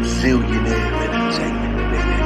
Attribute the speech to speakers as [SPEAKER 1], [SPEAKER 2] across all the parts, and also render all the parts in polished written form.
[SPEAKER 1] Zillionaire entertainment, baby.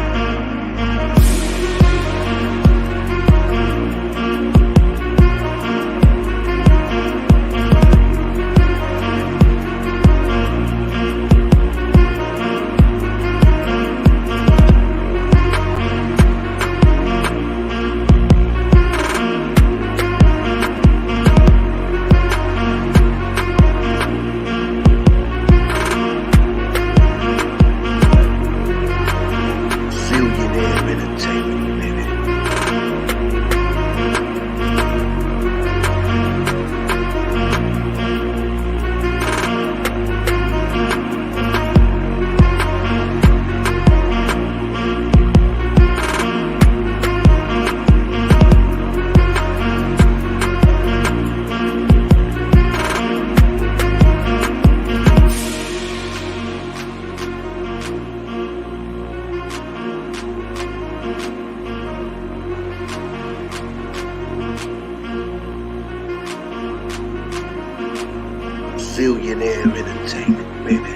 [SPEAKER 1] Zillionaire entertainment, baby.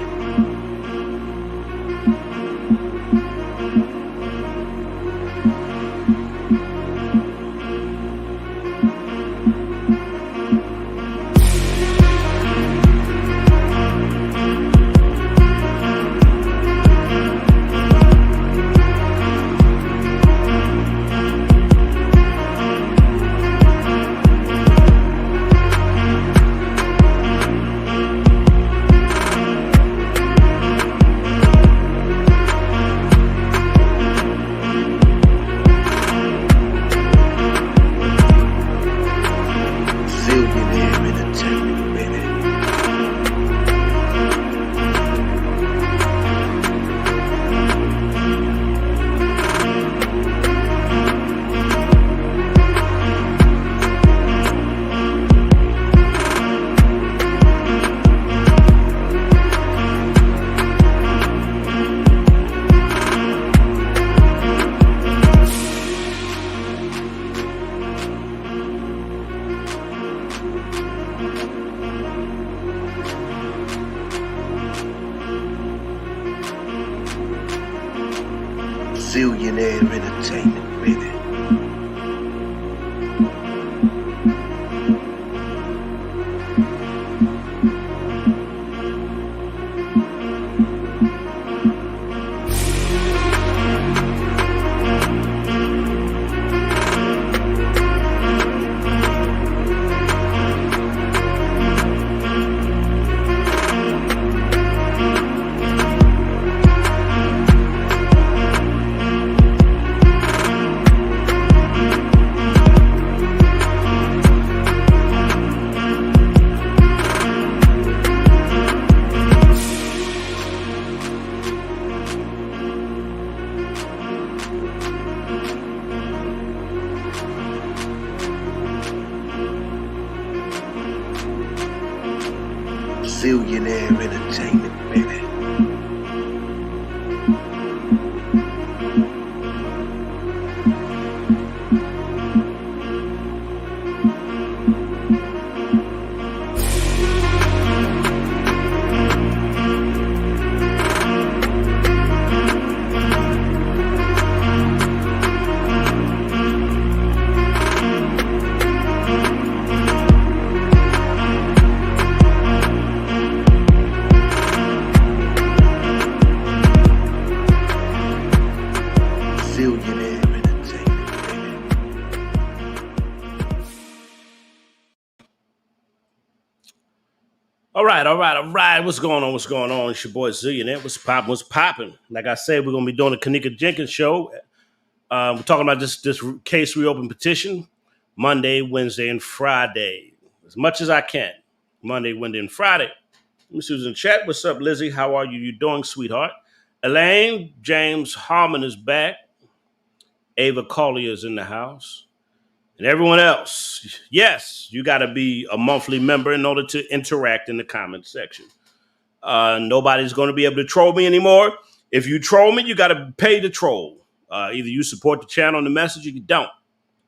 [SPEAKER 1] Zillionaire entertainment, baby. Zillionaire entertainment, baby. All right. What's going on? It's your boy Zillionaire. What's popping? Like I said, we're gonna be doing a KENNEKA Jenkins show. We're talking about this case reopen petition Monday, Wednesday, and Friday. As much as I can. Monday, Wednesday, and Friday. Let me see who's in chat. What's up, Lizzie? How are you? You doing, sweetheart? Elaine, James Harmon is back. Ava Collier is in the house. And everyone else, yes, you got to be a monthly member in order to interact in the comment section. Nobody's going to be able to troll me anymore. If you troll me, you got to pay to troll. Either you support the channel and the message or you don't.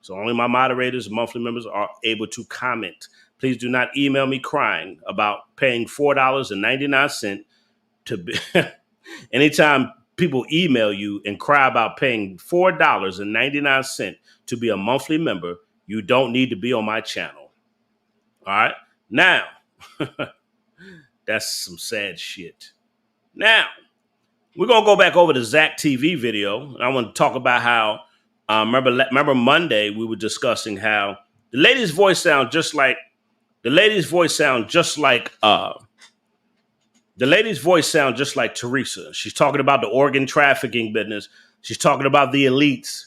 [SPEAKER 1] So only my moderators, monthly members, are able to comment. Please do not email me crying about paying $4.99 to be. Anytime people email you and cry about paying $4.99 to be a monthly member, you don't need to be on my channel. All right. Now, that's some sad shit. Now, we're going to go back over the Zach TV video. I want to talk about how, remember Monday, we were discussing how the lady's voice sounds just like Teresa. She's talking about the organ trafficking business. She's talking about the elites.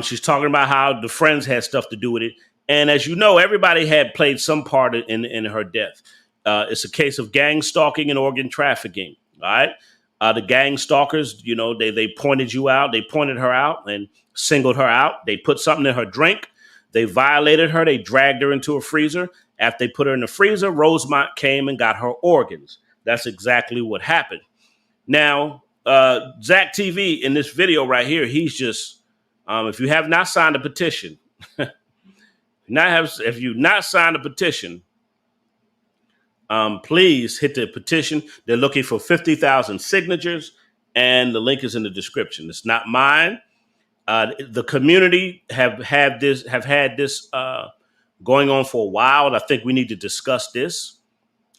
[SPEAKER 1] She's talking about how the friends had stuff to do with it. And as you know, everybody had played some part in her death. It's a case of gang stalking and organ trafficking. All right. The gang stalkers, you know, they pointed you out. They pointed her out and singled her out. They put something in her drink. They violated her. They dragged her into a freezer. After they put her in the freezer, Rosemont came and got her organs. That's exactly what happened. Now, Zach TV in this video right here, he's just, if you have not signed a petition, if you've not signed a petition, please hit the petition. They're looking for 50,000 signatures, and the link is in the description. It's not mine. The community have had this going on for a while, and I think we need to discuss this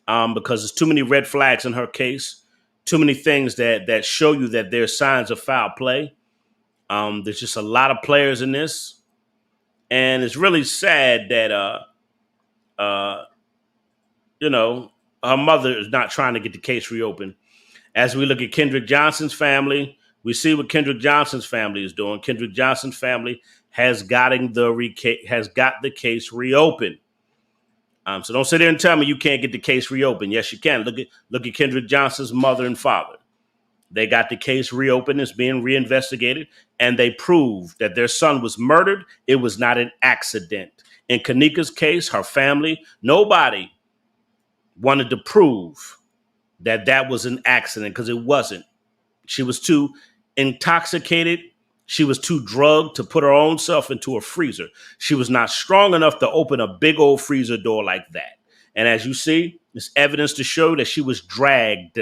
[SPEAKER 1] because there's too many red flags in her case, too many things that show you that there's signs of foul play. There's just a lot of players in this, and it's really sad that her mother is not trying to get the case reopened. As we look at Kendrick Johnson's family, we see what Kendrick Johnson's family is doing. Kendrick Johnson's family has got the case reopened. So don't sit there and tell me you can't get the case reopened. Yes, you can. Look at Kendrick Johnson's mother and father. They got the case reopened. It's being reinvestigated, and they proved that their son was murdered. It was not an accident. In KENNEKA's case, her family, nobody wanted to prove that was an accident because it wasn't. She was too intoxicated. She was too drugged to put her own self into a freezer. She was not strong enough to open a big old freezer door like that. And as you see, there's evidence to show that she was dragged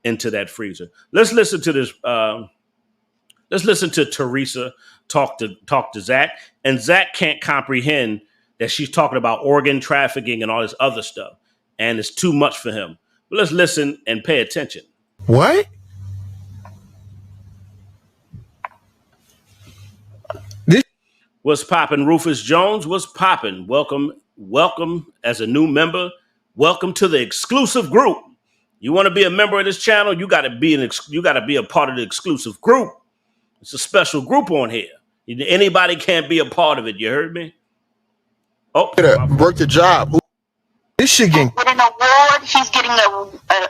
[SPEAKER 1] into that freezer. Let's listen to this. Let's listen to Teresa talk to Zach. And Zach can't comprehend that she's talking about organ trafficking and all this other stuff. And it's too much for him. But let's listen and pay attention.
[SPEAKER 2] What?
[SPEAKER 1] What's poppin', Rufus Jones? What's poppin'? Welcome as a new member. Welcome to the exclusive group. You want to be a member of this channel? You got to be a part of the exclusive group. It's a special group on here. Anybody can't be a part of it. You heard me? Oh,
[SPEAKER 2] work the job. This shit getting
[SPEAKER 3] an award. He's getting an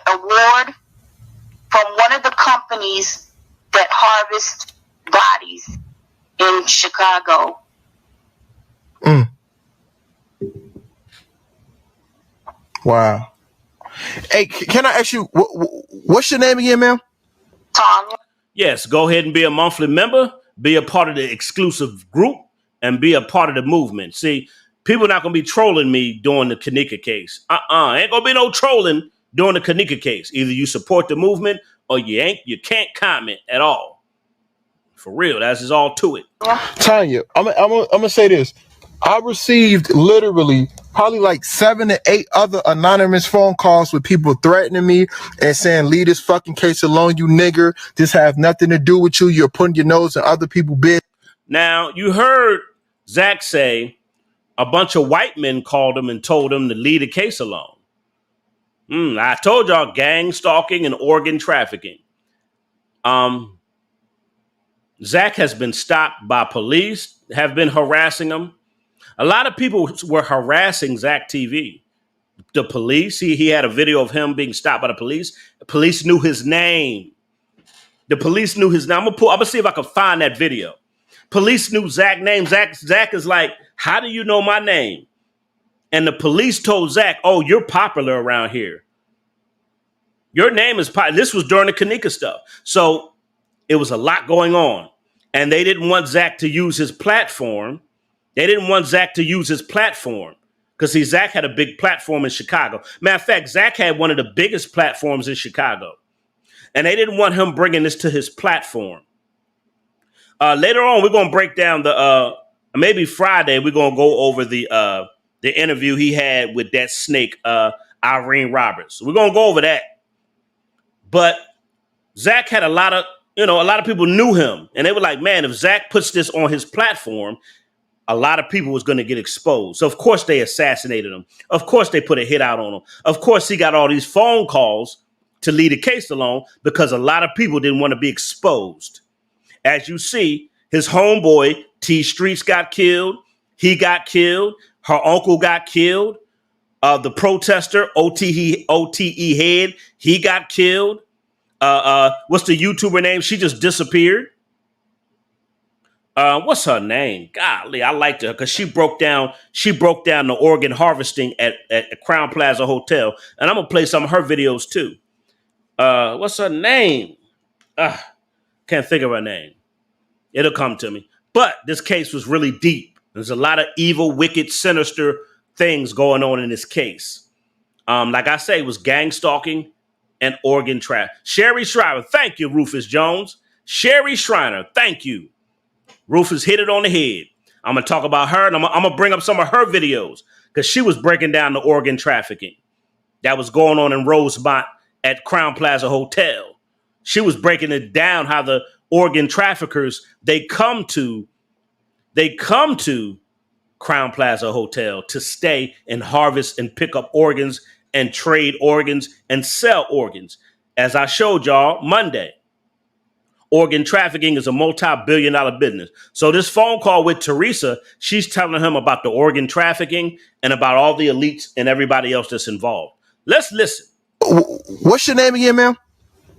[SPEAKER 3] award from one of the companies that harvest bodies in Chicago.
[SPEAKER 2] Wow. Hey, can I ask you, what's your name again, ma'am?
[SPEAKER 3] Tanya.
[SPEAKER 1] Yes, go ahead and be a monthly member, be a part of the exclusive group, and be a part of the movement. See, people are not going to be trolling me during the KENNEKA case. Ain't going to be no trolling during the KENNEKA case. Either you support the movement or you can't comment at all. For real, that's just all to it.
[SPEAKER 2] Tanya, I'm gonna say this. I received literally probably like 7 to 8 other anonymous phone calls with people threatening me and saying, leave this fucking case alone, you nigger. This have nothing to do with you. You're putting your nose in other people's business.
[SPEAKER 1] Now, you heard Zach say a bunch of white men called him and told him to leave the case alone. I told y'all, gang stalking and organ trafficking. Zach has been stopped by police, have been harassing him. A lot of people were harassing Zach TV. The police, he had a video of him being stopped by the police. The police knew his name. The police knew his name. I'm gonna see if I can find that video. Police knew Zach's name. Zach is like, how do you know my name? And the police told Zach, oh, you're popular around here. Your name is popular. This was during the KENNEKA stuff. So it was a lot going on. And they didn't want Zach to use his platform They didn't want Zach to use his platform because, see, Zach had a big platform in Chicago. Matter of fact, Zach had one of the biggest platforms in Chicago. And they didn't want him bringing this to his platform. Later on, we're going to break down maybe Friday, we're going to go over the interview he had with that snake, Irene Roberts. We're going to go over that. But Zach had a lot of people knew him. And they were like, man, if Zach puts this on his platform, a lot of people was going to get exposed. So, of course, they assassinated him. Of course, they put a hit out on him. Of course, he got all these phone calls to leave the case alone because a lot of people didn't want to be exposed. As you see, his homeboy, T Streets, got killed. He got killed. Her uncle got killed. The protester, OTE Head, he got killed. What's the YouTuber name? She just disappeared. What's her name? Golly, I liked her because she broke down the organ harvesting at Crown Plaza Hotel. And I'm going to play some of her videos too. What's her name? Can't think of her name. It'll come to me. But this case was really deep. There's a lot of evil, wicked, sinister things going on in this case. Like I say, it was gang stalking and organ trap. Sherry Schreiber, thank you, Rufus Jones. Sherry Schreiner, thank you. Rufus hit it on the head. I'm going to talk about her, and I'm going to bring up some of her videos because she was breaking down the organ trafficking that was going on in Rosemont at Crown Plaza Hotel. She was breaking it down how the organ traffickers, they come to Crown Plaza Hotel to stay and harvest and pick up organs and trade organs and sell organs. As I showed y'all Monday, organ trafficking is a multi-billion-dollar business. So this phone call with Teresa, she's telling him about the organ trafficking and about all the elites and everybody else that's involved. Let's listen.
[SPEAKER 2] What's your name again, ma'am?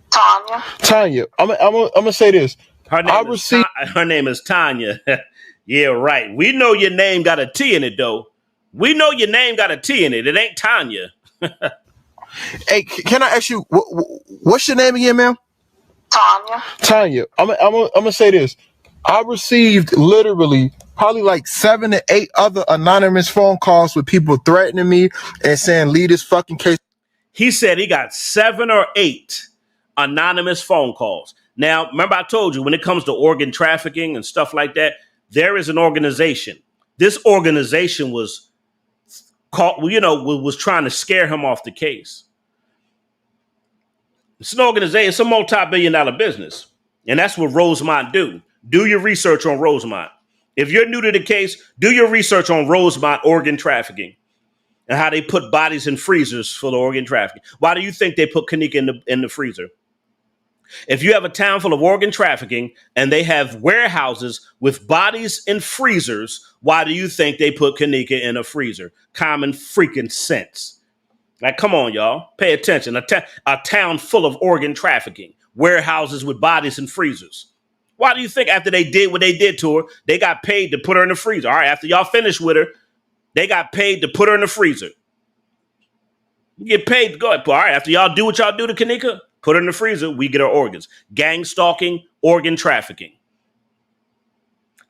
[SPEAKER 3] Tanya.
[SPEAKER 2] Tanya. I'm gonna say this.
[SPEAKER 1] Her name is Tanya. Yeah, right. We know your name got a T in it, though. We know your name got a T in it. It ain't Tanya.
[SPEAKER 2] Hey, can I ask you what's your name again, ma'am?
[SPEAKER 3] Tanya.
[SPEAKER 2] Tanya. I'm gonna say this. I received literally probably like 7 to 8 other anonymous phone calls with people threatening me and saying, leave this fucking case.
[SPEAKER 1] He said he got 7 or 8 anonymous phone calls. Now, remember I told you when it comes to organ trafficking and stuff like that, there is an organization. This organization was was trying to scare him off the case. It's an organization. It's a multi-billion-dollar business. And that's what Rosemont do. Do your research on Rosemont. If you're new to the case, do your research on Rosemont organ trafficking and how they put bodies in freezers for the organ trafficking. Why do you think they put KENNEKA in the freezer? If you have a town full of organ trafficking and they have warehouses with bodies in freezers, why do you think they put KENNEKA in a freezer? Common freaking sense. Like, come on, y'all. Pay attention. A town full of organ trafficking, warehouses with bodies in freezers. Why do you think after they did what they did to her, they got paid to put her in the freezer? All right, after y'all finished with her, they got paid to put her in the freezer. You get paid. Go ahead. All right, after y'all do what y'all do to KENNEKA, put her in the freezer, we get her organs. Gang stalking, organ trafficking.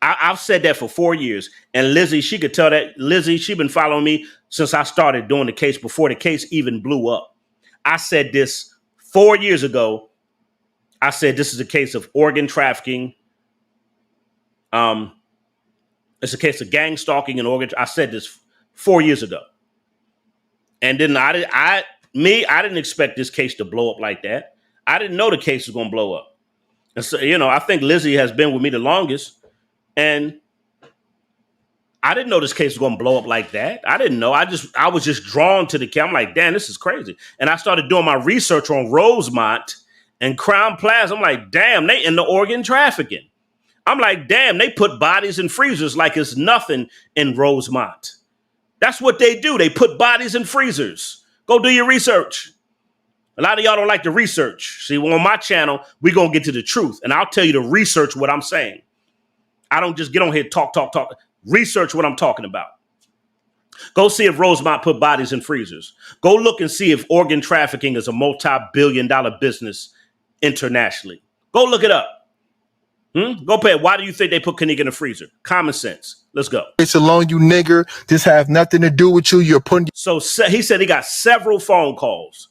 [SPEAKER 1] I've said that for 4 years. And Lizzie, she could tell that. Lizzie, she's been following me since I started doing the case, before the case even blew up. I said this 4 years ago. I said this is a case of organ trafficking. It's a case of gang stalking and organ. I said this 4 years ago. And then I didn't expect this case to blow up like that. I didn't know the case was going to blow up. And so, I think Lizzie has been with me the longest. And I didn't know this case was going to blow up like that. I didn't know. I was just drawn to the case. I'm like, damn, this is crazy. And I started doing my research on Rosemont and Crown Plaza. I'm like, damn, they in the organ trafficking. I'm like, damn, they put bodies in freezers like it's nothing in Rosemont. That's what they do. They put bodies in freezers. Go do your research. A lot of y'all don't like the research. See, on my channel, we're going to get to the truth. And I'll tell you to research what I'm saying. I don't just get on here, talk. Research what I'm talking about. Go see if Rosemont put bodies in freezers. Go look and see if organ trafficking is a multi-billion-dollar business internationally. Go look it up. Go pay it. Why do you think they put KENNEKA in the freezer? Common sense. Let's go.
[SPEAKER 2] Case alone, you nigger. This have nothing to do with you. You're putting.
[SPEAKER 1] So he said he got several phone calls.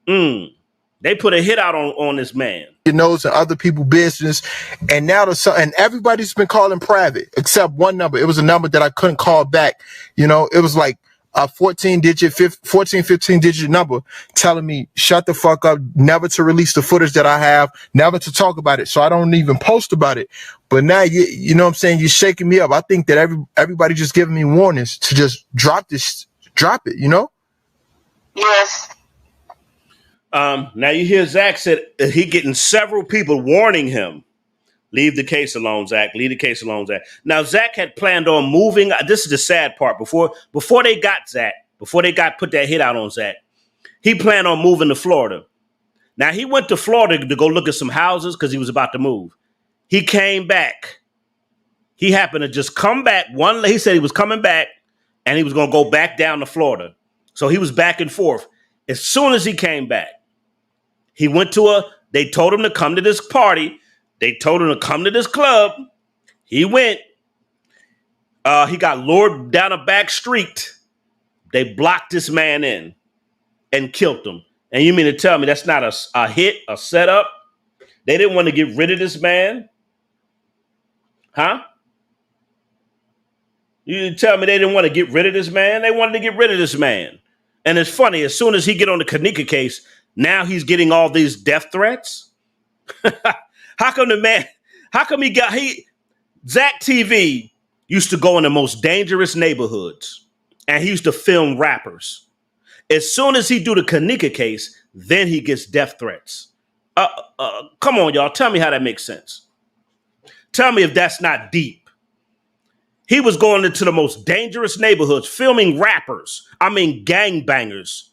[SPEAKER 1] They put a hit out on this man.
[SPEAKER 2] Your nose and other people's business, and now and everybody's been calling private except one number. It was a number that I couldn't call back. You know, it was like a 15 digit number telling me shut the fuck up, never to release the footage that I have, never to talk about it, so I don't even post about it. But now you know what I'm saying, you're shaking me up. I think that everybody just giving me warnings to just drop it, you know.
[SPEAKER 3] Yes.
[SPEAKER 1] Now you hear Zach said he getting several people warning him, leave the case alone, Zach, leave the case alone, Zach. Now Zach had planned on moving. This is the sad part. Before they got Zach, before they put that hit out on Zach, he planned on moving to Florida. Now he went to Florida to go look at some houses because he was about to move. He came back. He happened to just come back. He said he was coming back and he was going to go back down to Florida. So he was back and forth. As soon as he came back, he went they told him to come to this party. They told him to come to this club. He went. He got lured down a back street. They blocked this man in and killed him. And you mean to tell me that's not a hit, a setup? They didn't want to get rid of this man? Huh? You tell me they didn't want to get rid of this man? They wanted to get rid of this man. And it's funny, as soon as he get on the KENNEKA case, now he's getting all these death threats. How come Zach TV used to go in the most dangerous neighborhoods and he used to film rappers. As soon as he do the KENNEKA case, then he gets death threats. Come on, y'all. Tell me how that makes sense. Tell me if that's not deep. He was going into the most dangerous neighborhoods, filming rappers. I mean, gangbangers,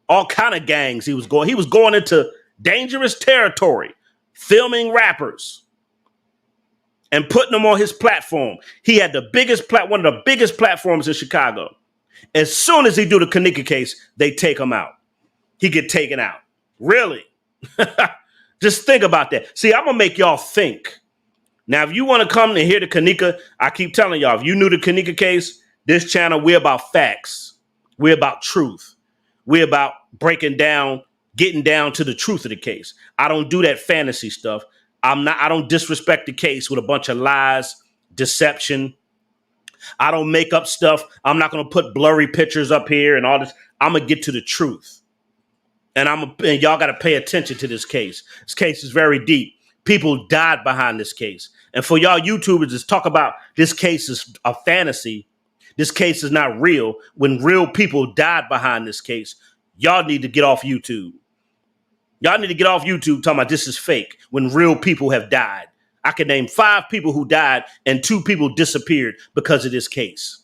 [SPEAKER 1] all kind of gangs. He was going into dangerous territory, filming rappers and putting them on his platform. He had one of the biggest platforms in Chicago. As soon as he do the KENNEKA case, they take him out. He get taken out. Really? Just think about that. See, I'm going to make y'all think. Now, if you want to come and hear the KENNEKA, I keep telling y'all, if you knew the KENNEKA case, this channel, we're about facts. We're about truth. We're about breaking down, getting down to the truth of the case. I don't do that fantasy stuff. I don't disrespect the case with a bunch of lies, deception. I don't make up stuff. I'm not going to put blurry pictures up here and all this. I'm going to get to the truth. And y'all got to pay attention to this case. This case is very deep. People died behind this case. And for y'all YouTubers to talk about this case is a fantasy, this case is not real, when real people died behind this case, y'all need to get off YouTube. Y'all need to get off YouTube talking about this is fake when real people have died. I can name 5 people who died and 2 people disappeared because of this case.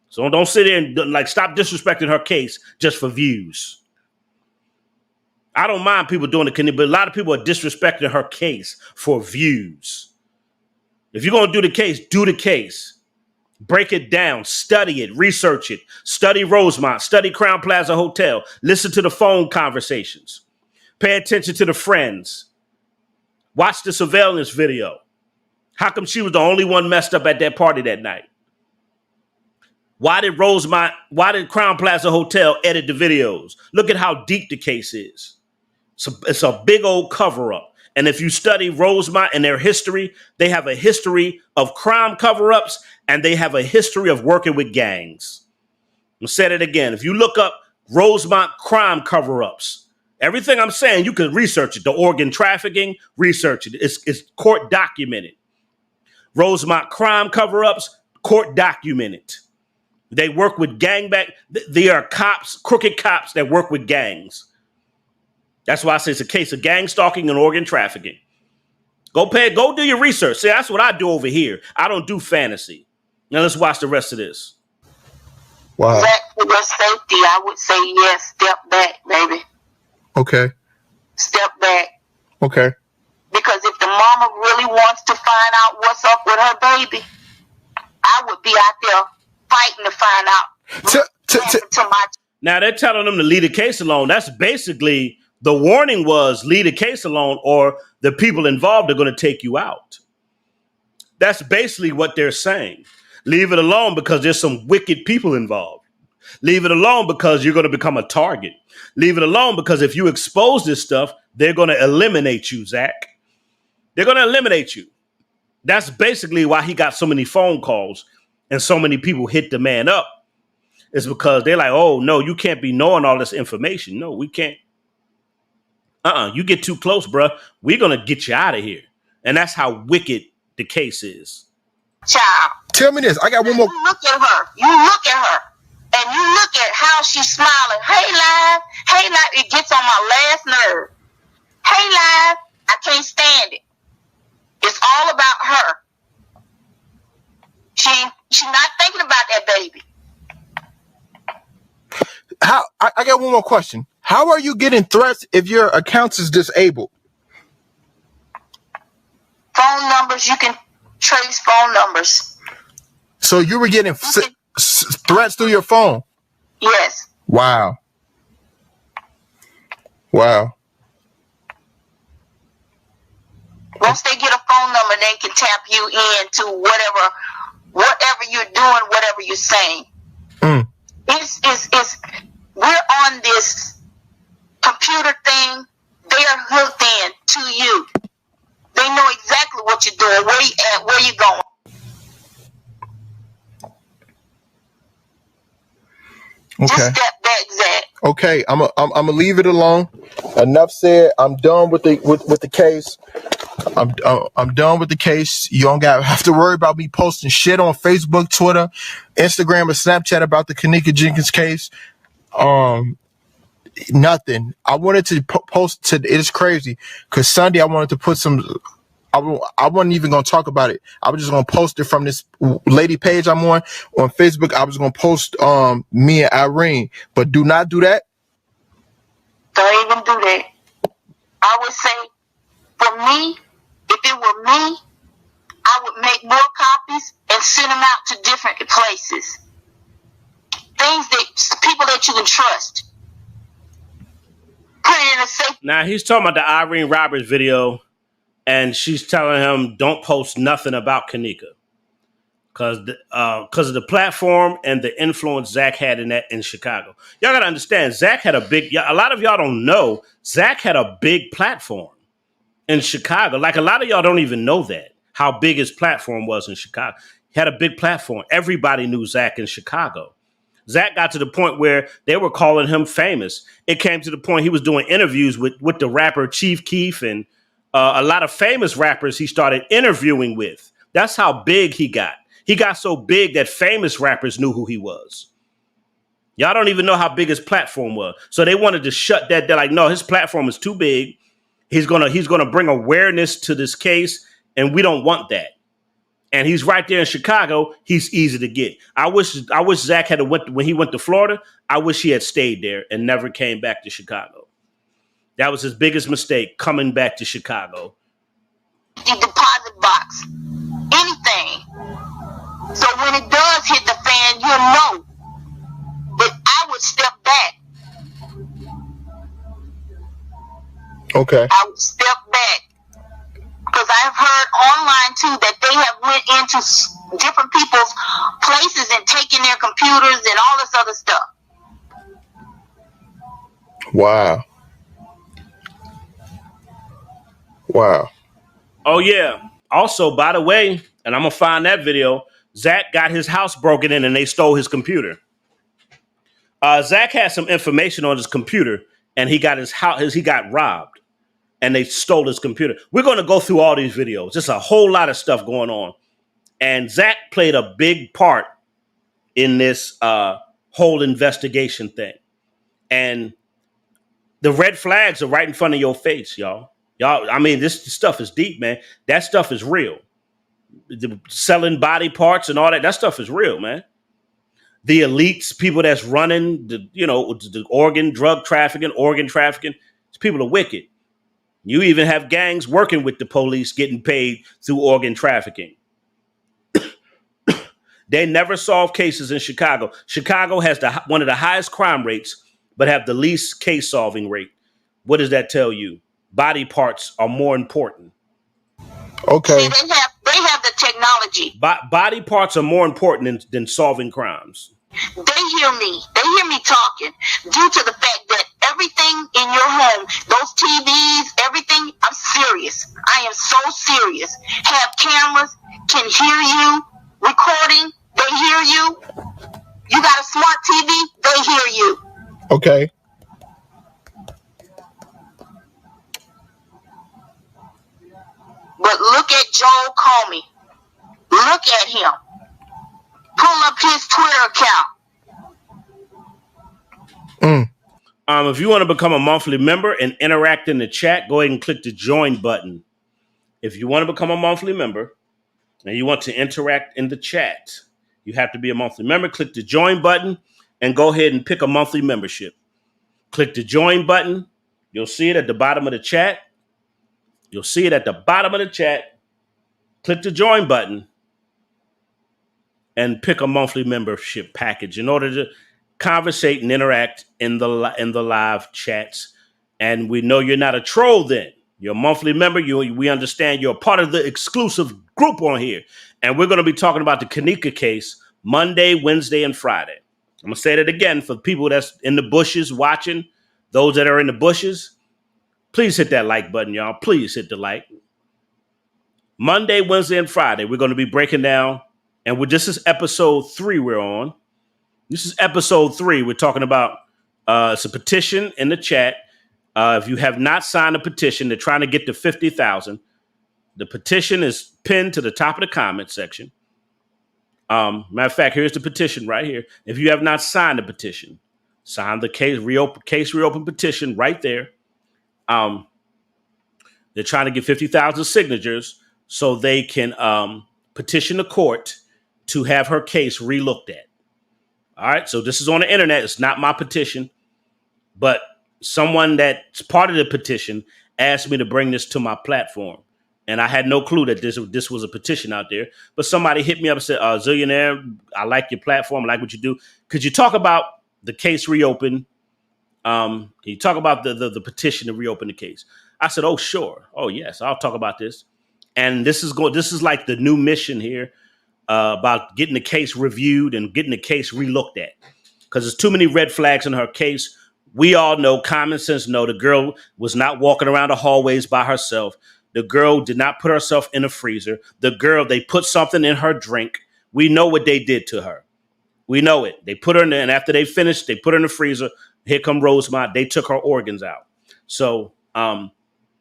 [SPEAKER 1] So don't sit there and stop disrespecting her case just for views. I don't mind people doing it, but a lot of people are disrespecting her case for views. If you're going to do the case. Break it down, study it, research it, study Rosemont, study Crown Plaza Hotel, listen to the phone conversations, pay attention to the friends, watch the surveillance video. How come she was the only one messed up at that party that night? Why did Crown Plaza Hotel edit the videos? Look at how deep the case is. It's a big old cover-up. And if you study Rosemont and their history, they have a history of crime cover-ups and they have a history of working with gangs. I'll say it again. If you look up Rosemont crime cover-ups, everything I'm saying, you can research it. The organ trafficking, research it. It's court documented. Rosemont crime cover-ups, court documented. They work with gangbang. They are cops, crooked cops that work with gangs. That's why I say it's a case of gang stalking and organ trafficking. Go do your research. See, that's what I do over here. I don't do fantasy. Now let's watch the rest of this.
[SPEAKER 2] Wow.
[SPEAKER 3] For your safety, I would say yes. Step back, baby.
[SPEAKER 2] Okay.
[SPEAKER 3] Step back.
[SPEAKER 2] Okay.
[SPEAKER 3] Because if the mama really wants to find out what's up with her baby, I would be out there fighting to find out.
[SPEAKER 1] Now they're telling them to leave the case alone. That's basically the warning was leave the case alone or the people involved are going to take you out. That's basically what they're saying. Leave it alone because there's some wicked people involved. Leave it alone because you're going to become a target. Leave it alone because if you expose this stuff, they're going to eliminate you, Zach. They're going to eliminate you. That's basically why he got so many phone calls and so many people hit the man up. It's because they're like, oh, no, you can't be knowing all this information. No, we can't. You get too close, bruh. We're going to get you out of here. And that's how wicked the case is.
[SPEAKER 3] Child.
[SPEAKER 2] Tell me this. I got one more.
[SPEAKER 3] You look at her. And you look at how she's smiling. Hey, Live. Hey, Live. It gets on my last nerve. Hey, Live. I can't stand it. It's all about her. She's not thinking about that baby.
[SPEAKER 2] How? I got one more question. How are you getting threats if your account is disabled?
[SPEAKER 3] Phone numbers. You can trace phone numbers.
[SPEAKER 2] So you were getting threats through your phone?
[SPEAKER 3] Yes.
[SPEAKER 2] Wow. Wow.
[SPEAKER 3] Once they get a phone number, they can tap you into whatever you're doing, whatever you're saying.
[SPEAKER 2] Mm.
[SPEAKER 3] It's we're on this computer thing. They are hooked in to you. They know exactly what you're doing, where you at, where you going.
[SPEAKER 2] Okay.
[SPEAKER 3] Just step back, Zach.
[SPEAKER 2] Okay, I'm gonna leave it alone. Enough said. I'm done with the case. I'm done with the case. You don't have to worry about me posting shit on Facebook, Twitter, Instagram, or Snapchat about the KENNEKA Jenkins case. Nothing. I wanted to post to. It's crazy because Sunday I wanted to put some. I wasn't even gonna talk about it. I was just gonna post it from this lady page I'm on Facebook. I was gonna post me and Irene, but do not do that.
[SPEAKER 3] Don't even do that. I would say, for me, if it were me, I would make more copies and send them out to different places. People that you can trust. Put it in a safe.
[SPEAKER 1] Now he's talking about the Irene Roberts video. And she's telling him, don't post nothing about KENNEKA. Because of the platform and the influence Zach had in Chicago. Y'all got to understand, Zach had a lot of y'all don't know, Zach had a big platform in Chicago. Like a lot of y'all don't even know that, how big his platform was in Chicago. He had a big platform. Everybody knew Zach in Chicago. Zach got to the point where they were calling him famous. It came to the point he was doing interviews with the rapper Chief Keef and a lot of famous rappers he started interviewing with. That's how big he got. He got so big that famous rappers knew who he was. Y'all don't even know how big his platform was. So they wanted to shut that down. Like, no, his platform is too big. He's gonna bring awareness to this case, and we don't want that. And he's right there in Chicago. He's easy to get. I wish Zach had when he went to Florida. I wish he had stayed there and never came back to Chicago. That was his biggest mistake, coming back to Chicago.
[SPEAKER 3] The deposit box, anything. So when it does hit the fan, you'll know. But I would step back.
[SPEAKER 2] Okay.
[SPEAKER 3] I would step back. Because I've heard online, too, that they have went into different people's places and taken their computers and all this other stuff.
[SPEAKER 2] Wow. Wow.
[SPEAKER 1] Oh, yeah. Also, by the way, and I'm going to find that video, Zach got his house broken in and they stole his computer. Zach had some information on his computer and he got his house, he got robbed and they stole his computer. We're going to go through all these videos. There's a whole lot of stuff going on. And Zach played a big part in this whole investigation thing. And the red flags are right in front of your face, y'all. Y'all, I mean, this stuff is deep, man. That stuff is real. The selling body parts and all that stuff is real, man. The elites, people that's running, the drug trafficking, organ trafficking, people are wicked. You even have gangs working with the police getting paid through organ trafficking. They never solve cases in Chicago. Chicago has one of the highest crime rates, but have the least case solving rate. What does that tell you? Body parts are more important.
[SPEAKER 2] Okay.
[SPEAKER 3] See, they have the technology.
[SPEAKER 1] Body parts are more important than solving crimes.
[SPEAKER 3] They hear me. They hear me talking due to the fact that everything in your home, those TVs, everything, I'm serious. I am so serious. Have cameras, can hear you, recording, they hear you. You got a smart TV, they hear you.
[SPEAKER 2] Okay.
[SPEAKER 3] But look at Joel Comey. Look at him. Pull up his Twitter account.
[SPEAKER 1] If you want to become a monthly member and interact in the chat, go ahead and click the join button. If you want to become a monthly member and you want to interact in the chat, you have to be a monthly member. Click the join button and go ahead and pick a monthly membership. Click the join button. You'll see it at the bottom of the chat. You'll see it at the bottom of the chat. Click the join button and pick a monthly membership package in order to conversate and interact in the live chats. And we know you're not a troll then. You're a monthly member. We understand you're a part of the exclusive group on here. And we're going to be talking about the KENNEKA case Monday, Wednesday, and Friday. I'm going to say that again for people that's in the bushes watching. Those that are in the bushes, please hit that like button, y'all. Please hit the like. Monday, Wednesday, and Friday, we're going to be breaking down. And this is episode 3 we're on. This is episode 3. We're talking about it's a petition in the chat. If you have not signed a petition, they're trying to get to 50,000. The petition is pinned to the top of the comment section. Matter of fact, here's the petition right here. If you have not signed the petition, sign the case reopen petition right there. They're trying to get 50,000 signatures so they can petition the court to have her case relooked at. All right, so this is on the internet. It's not my petition, but someone that's part of the petition asked me to bring this to my platform. And I had no clue that this was a petition out there. But somebody hit me up and said, Zillionaire, I like your platform. I like what you do. Could you talk about the case reopen? Can you talk about the petition to reopen the case? I said, oh, sure. Oh, yes, I'll talk about this. And this is like the new mission here about getting the case reviewed and getting the case relooked at. Because there's too many red flags in her case. We all know, common sense know, the girl was not walking around the hallways by herself. The girl did not put herself in a freezer. The girl, they put something in her drink. We know what they did to her. We know it. They put her in there, and after they finished, they put her in the freezer. Here come Rosemont. They took her organs out. So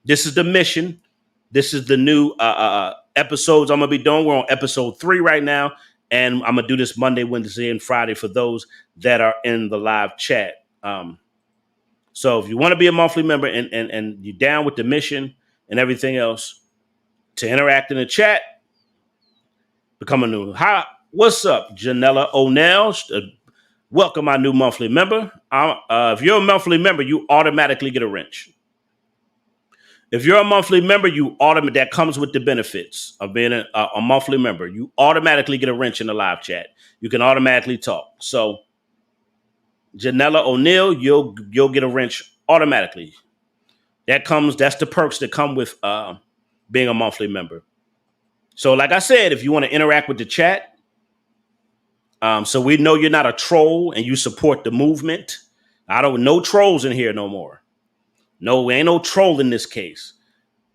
[SPEAKER 1] this is the mission. This is the new episodes I'm going to be doing. We're on episode 3 right now, and I'm going to do this Monday, Wednesday, and Friday for those that are in the live chat. So if you want to be a monthly member and you're down with the mission and everything else, to interact in the chat, become a new. Hi, what's up, Janella O'Neill? Welcome, my new monthly member. If you're a monthly member, you automatically get a wrench. If you're a monthly member, that comes with the benefits of being a monthly member. You automatically get a wrench in the live chat. You can automatically talk. So, Janella O'Neill, you'll get a wrench automatically. That's the perks that come with being a monthly member. So, like I said, if you want to interact with the chat, so we know you're not a troll and you support the movement. No trolls in here no more. No, ain't no troll in this case.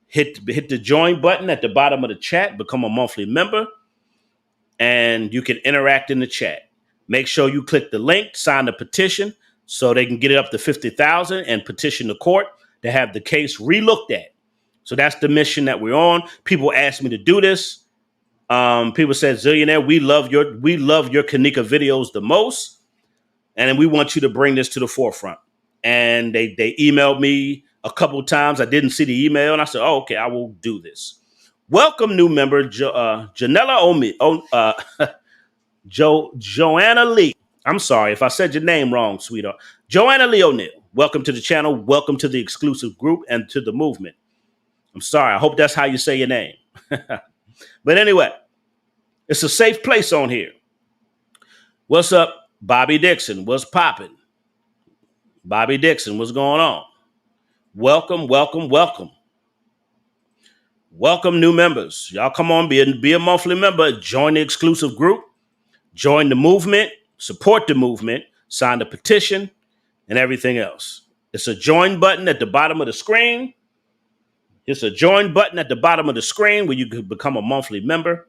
[SPEAKER 1] Hit the join button at the bottom of the chat, become a monthly member, and you can interact in the chat. Make sure you click the link, sign the petition so they can get it up to 50,000 and petition the court to have the case relooked at. So that's the mission that we're on. People asked me to do this. People said, Zillionaire, we love your KENNEKA videos the most, and we want you to bring this to the forefront. And they emailed me a couple of times. I didn't see the email, and I said, oh, okay, I will do this. Welcome, new member, Janella Joanna Lee. I'm sorry if I said your name wrong, sweetheart. Joanna Lee O'Neill. Welcome to the channel. Welcome to the exclusive group and to the movement. I'm sorry. I hope that's how you say your name. But anyway, it's a safe place on here. What's up, Bobby Dixon? What's popping? Bobby Dixon, what's going on? Welcome, welcome, welcome. Welcome new members. Y'all come on, be a monthly member, join the exclusive group, join the movement, support the movement, sign the petition, and everything else. It's a join button at the bottom of the screen. It's a join button at the bottom of the screen where you could become a monthly member.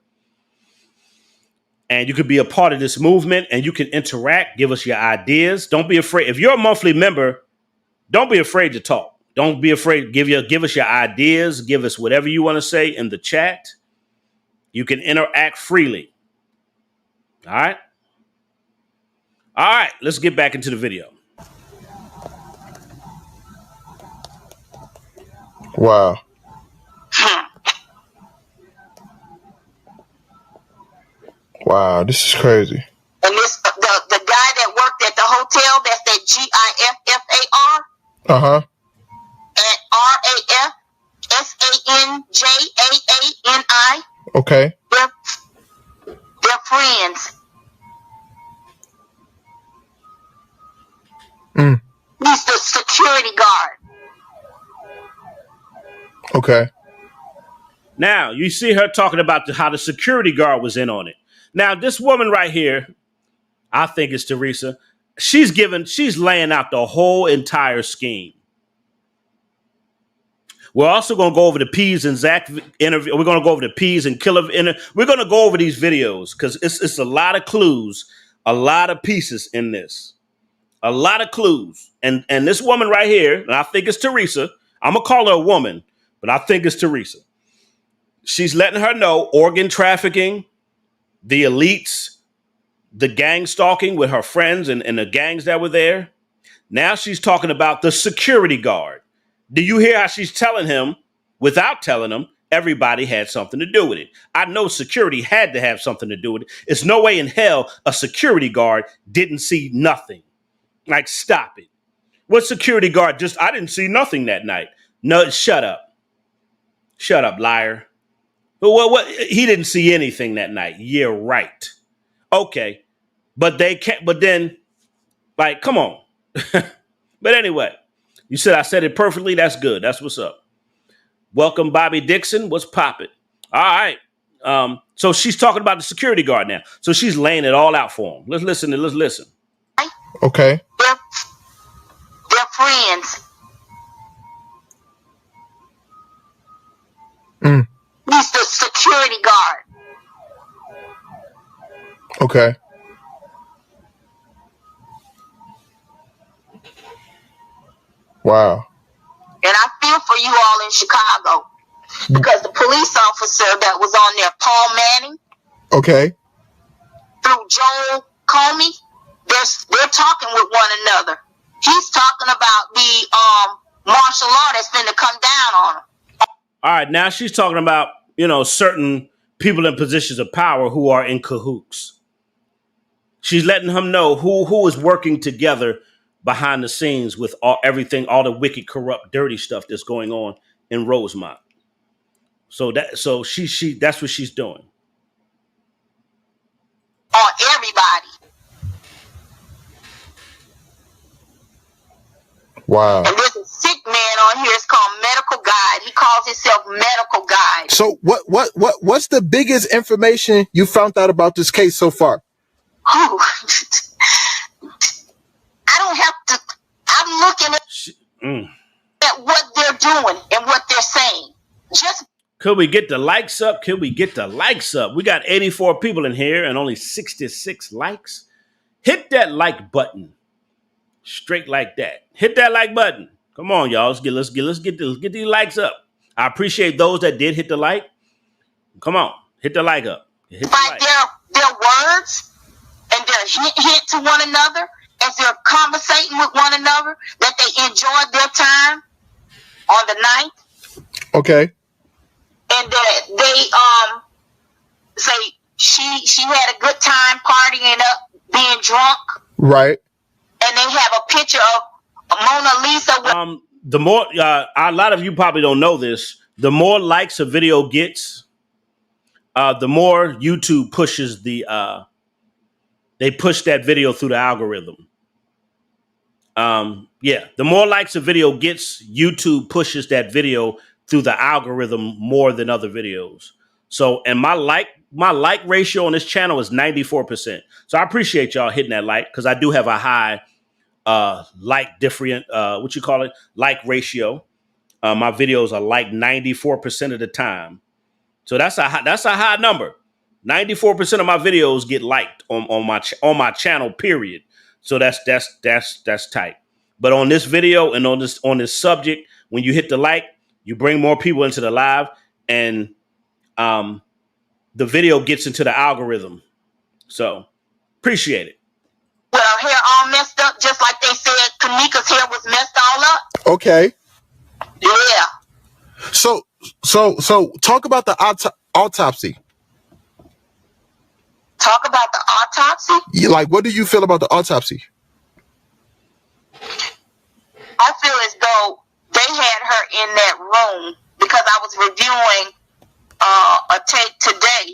[SPEAKER 1] And you could be a part of this movement and you can interact, give us your ideas. Don't be afraid. If you're a monthly member, don't be afraid to talk. Don't be afraid. Give us your ideas. Give us whatever you want to say in the chat. You can interact freely. All right. All right. Let's get back into the video.
[SPEAKER 2] Wow. Wow, this is crazy.
[SPEAKER 3] And this the guy that worked at the hotel, that's that GIFFAR
[SPEAKER 2] Uh-huh.
[SPEAKER 3] and RAFSANJAANI.
[SPEAKER 2] Okay.
[SPEAKER 3] They're friends. He's the security guard.
[SPEAKER 2] Okay.
[SPEAKER 1] Now, you see her talking about how the security guard was in on it. Now, this woman right here, I think it's Teresa. She's laying out the whole entire scheme. We're also going to go over the Peas and Zach interview. We're going to go over the Peas and Killer interview. We're going to go over these videos because it's a lot of clues, a lot of pieces in this, a lot of clues. And this woman right here, and I think it's Teresa. I'm going to call her a woman, but I think it's Teresa. She's letting her know organ trafficking, the elites, the gang stalking with her friends and the gangs that were there. Now she's talking about the security guard. Do you hear how she's telling him, without telling him, everybody had something to do with it? I know security had to have something to do with it. It's no way in hell a security guard didn't see nothing. Like, stop it. What security guard I didn't see nothing that night. No, shut up. Shut up, liar. But what? He didn't see anything that night. Yeah, right. Okay. But they can't, but then, like, come on. But anyway, you said I said it perfectly. That's good. That's what's up. Welcome, Bobby Dixon. What's poppin'? All right. So she's talking about the security guard now. So she's laying it all out for him. Let's listen.
[SPEAKER 2] Okay.
[SPEAKER 3] They're friends. He's the security guard.
[SPEAKER 2] Okay. Wow.
[SPEAKER 3] And I feel for you all in Chicago because the police officer that was on there, Paul Manning,
[SPEAKER 2] Okay.
[SPEAKER 3] through Joel Comey, they're talking with one another. He's talking about the martial law that's finna come down on him.
[SPEAKER 1] All right. Now she's talking about, certain people in positions of power who are in cahoots. She's letting him know who is working together behind the scenes with all the wicked, corrupt, dirty stuff that's going on in Rosemont. So that's what she's doing.
[SPEAKER 3] On everybody.
[SPEAKER 2] Wow.
[SPEAKER 3] And there's a sick man on here. It's called Medical Guide. He calls himself Medical Guide.
[SPEAKER 2] So what's the biggest information you found out about this case so far?
[SPEAKER 3] Oh, I don't have to. I'm looking at what they're doing and what they're saying.
[SPEAKER 1] Could we get the likes up? We got 84 people in here and only 66 likes. Hit that like button. Straight like that. Hit that like button. Come on, y'all. Let's get these likes up. I appreciate those that did hit the like. Come on, hit the like up.
[SPEAKER 3] By their words and their hint to one another as they're conversating with one another, that they enjoyed their time on the 9th.
[SPEAKER 2] Okay.
[SPEAKER 3] And that they say she had a good time partying up, being drunk.
[SPEAKER 2] Right.
[SPEAKER 1] And they have a picture of Mona Lisa. The more a lot of you probably don't know this. The more likes a video gets, the more YouTube pushes they push that video through the algorithm. The more likes a video gets, YouTube pushes that video through the algorithm more than other videos. So, and my like ratio on this channel is 94%. So I appreciate y'all hitting that like, because I do have a high like different like ratio. My videos are like 94% of the time. So that's a high number. 94% of my videos get liked on my channel, period. So that's tight. But on this video and on this subject, when you hit the like, you bring more people into the live, and the video gets into the algorithm. So appreciate it.
[SPEAKER 3] Well, hair all messed up, just like they said KENNEKA's hair was messed all up.
[SPEAKER 2] Okay.
[SPEAKER 3] Yeah.
[SPEAKER 2] So talk about the autopsy.
[SPEAKER 3] Talk about the autopsy?
[SPEAKER 2] Yeah, like, what do you feel about the autopsy?
[SPEAKER 3] I feel as though they had her in that room, because I was reviewing a tape today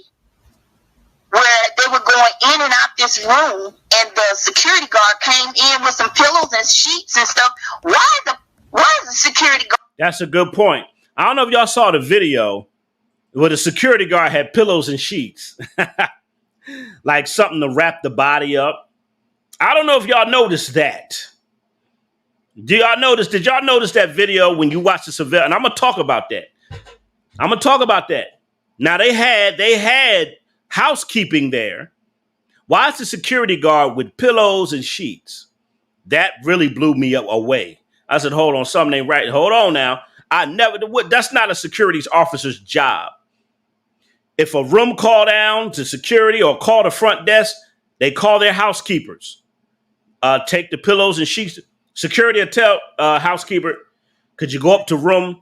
[SPEAKER 3] where they were going in and out this room, and the security guard came in with some pillows and sheets and stuff. Why is the security guard?
[SPEAKER 1] That's a good point. I don't know if y'all saw the video where the security guard had pillows and sheets, like something to wrap the body up. I don't know if y'all noticed that. Did y'all notice that video when you watch the surveillance? And I'm gonna talk about that. Now they had housekeeping there. Why is the security guard with pillows and sheets? That really blew me away. I said, hold on, something ain't right. Hold on now. That's not a security officer's job. If a room call down to security or call the front desk, they call their housekeepers. Take the pillows and sheets. Security will tell housekeeper, could you go up to room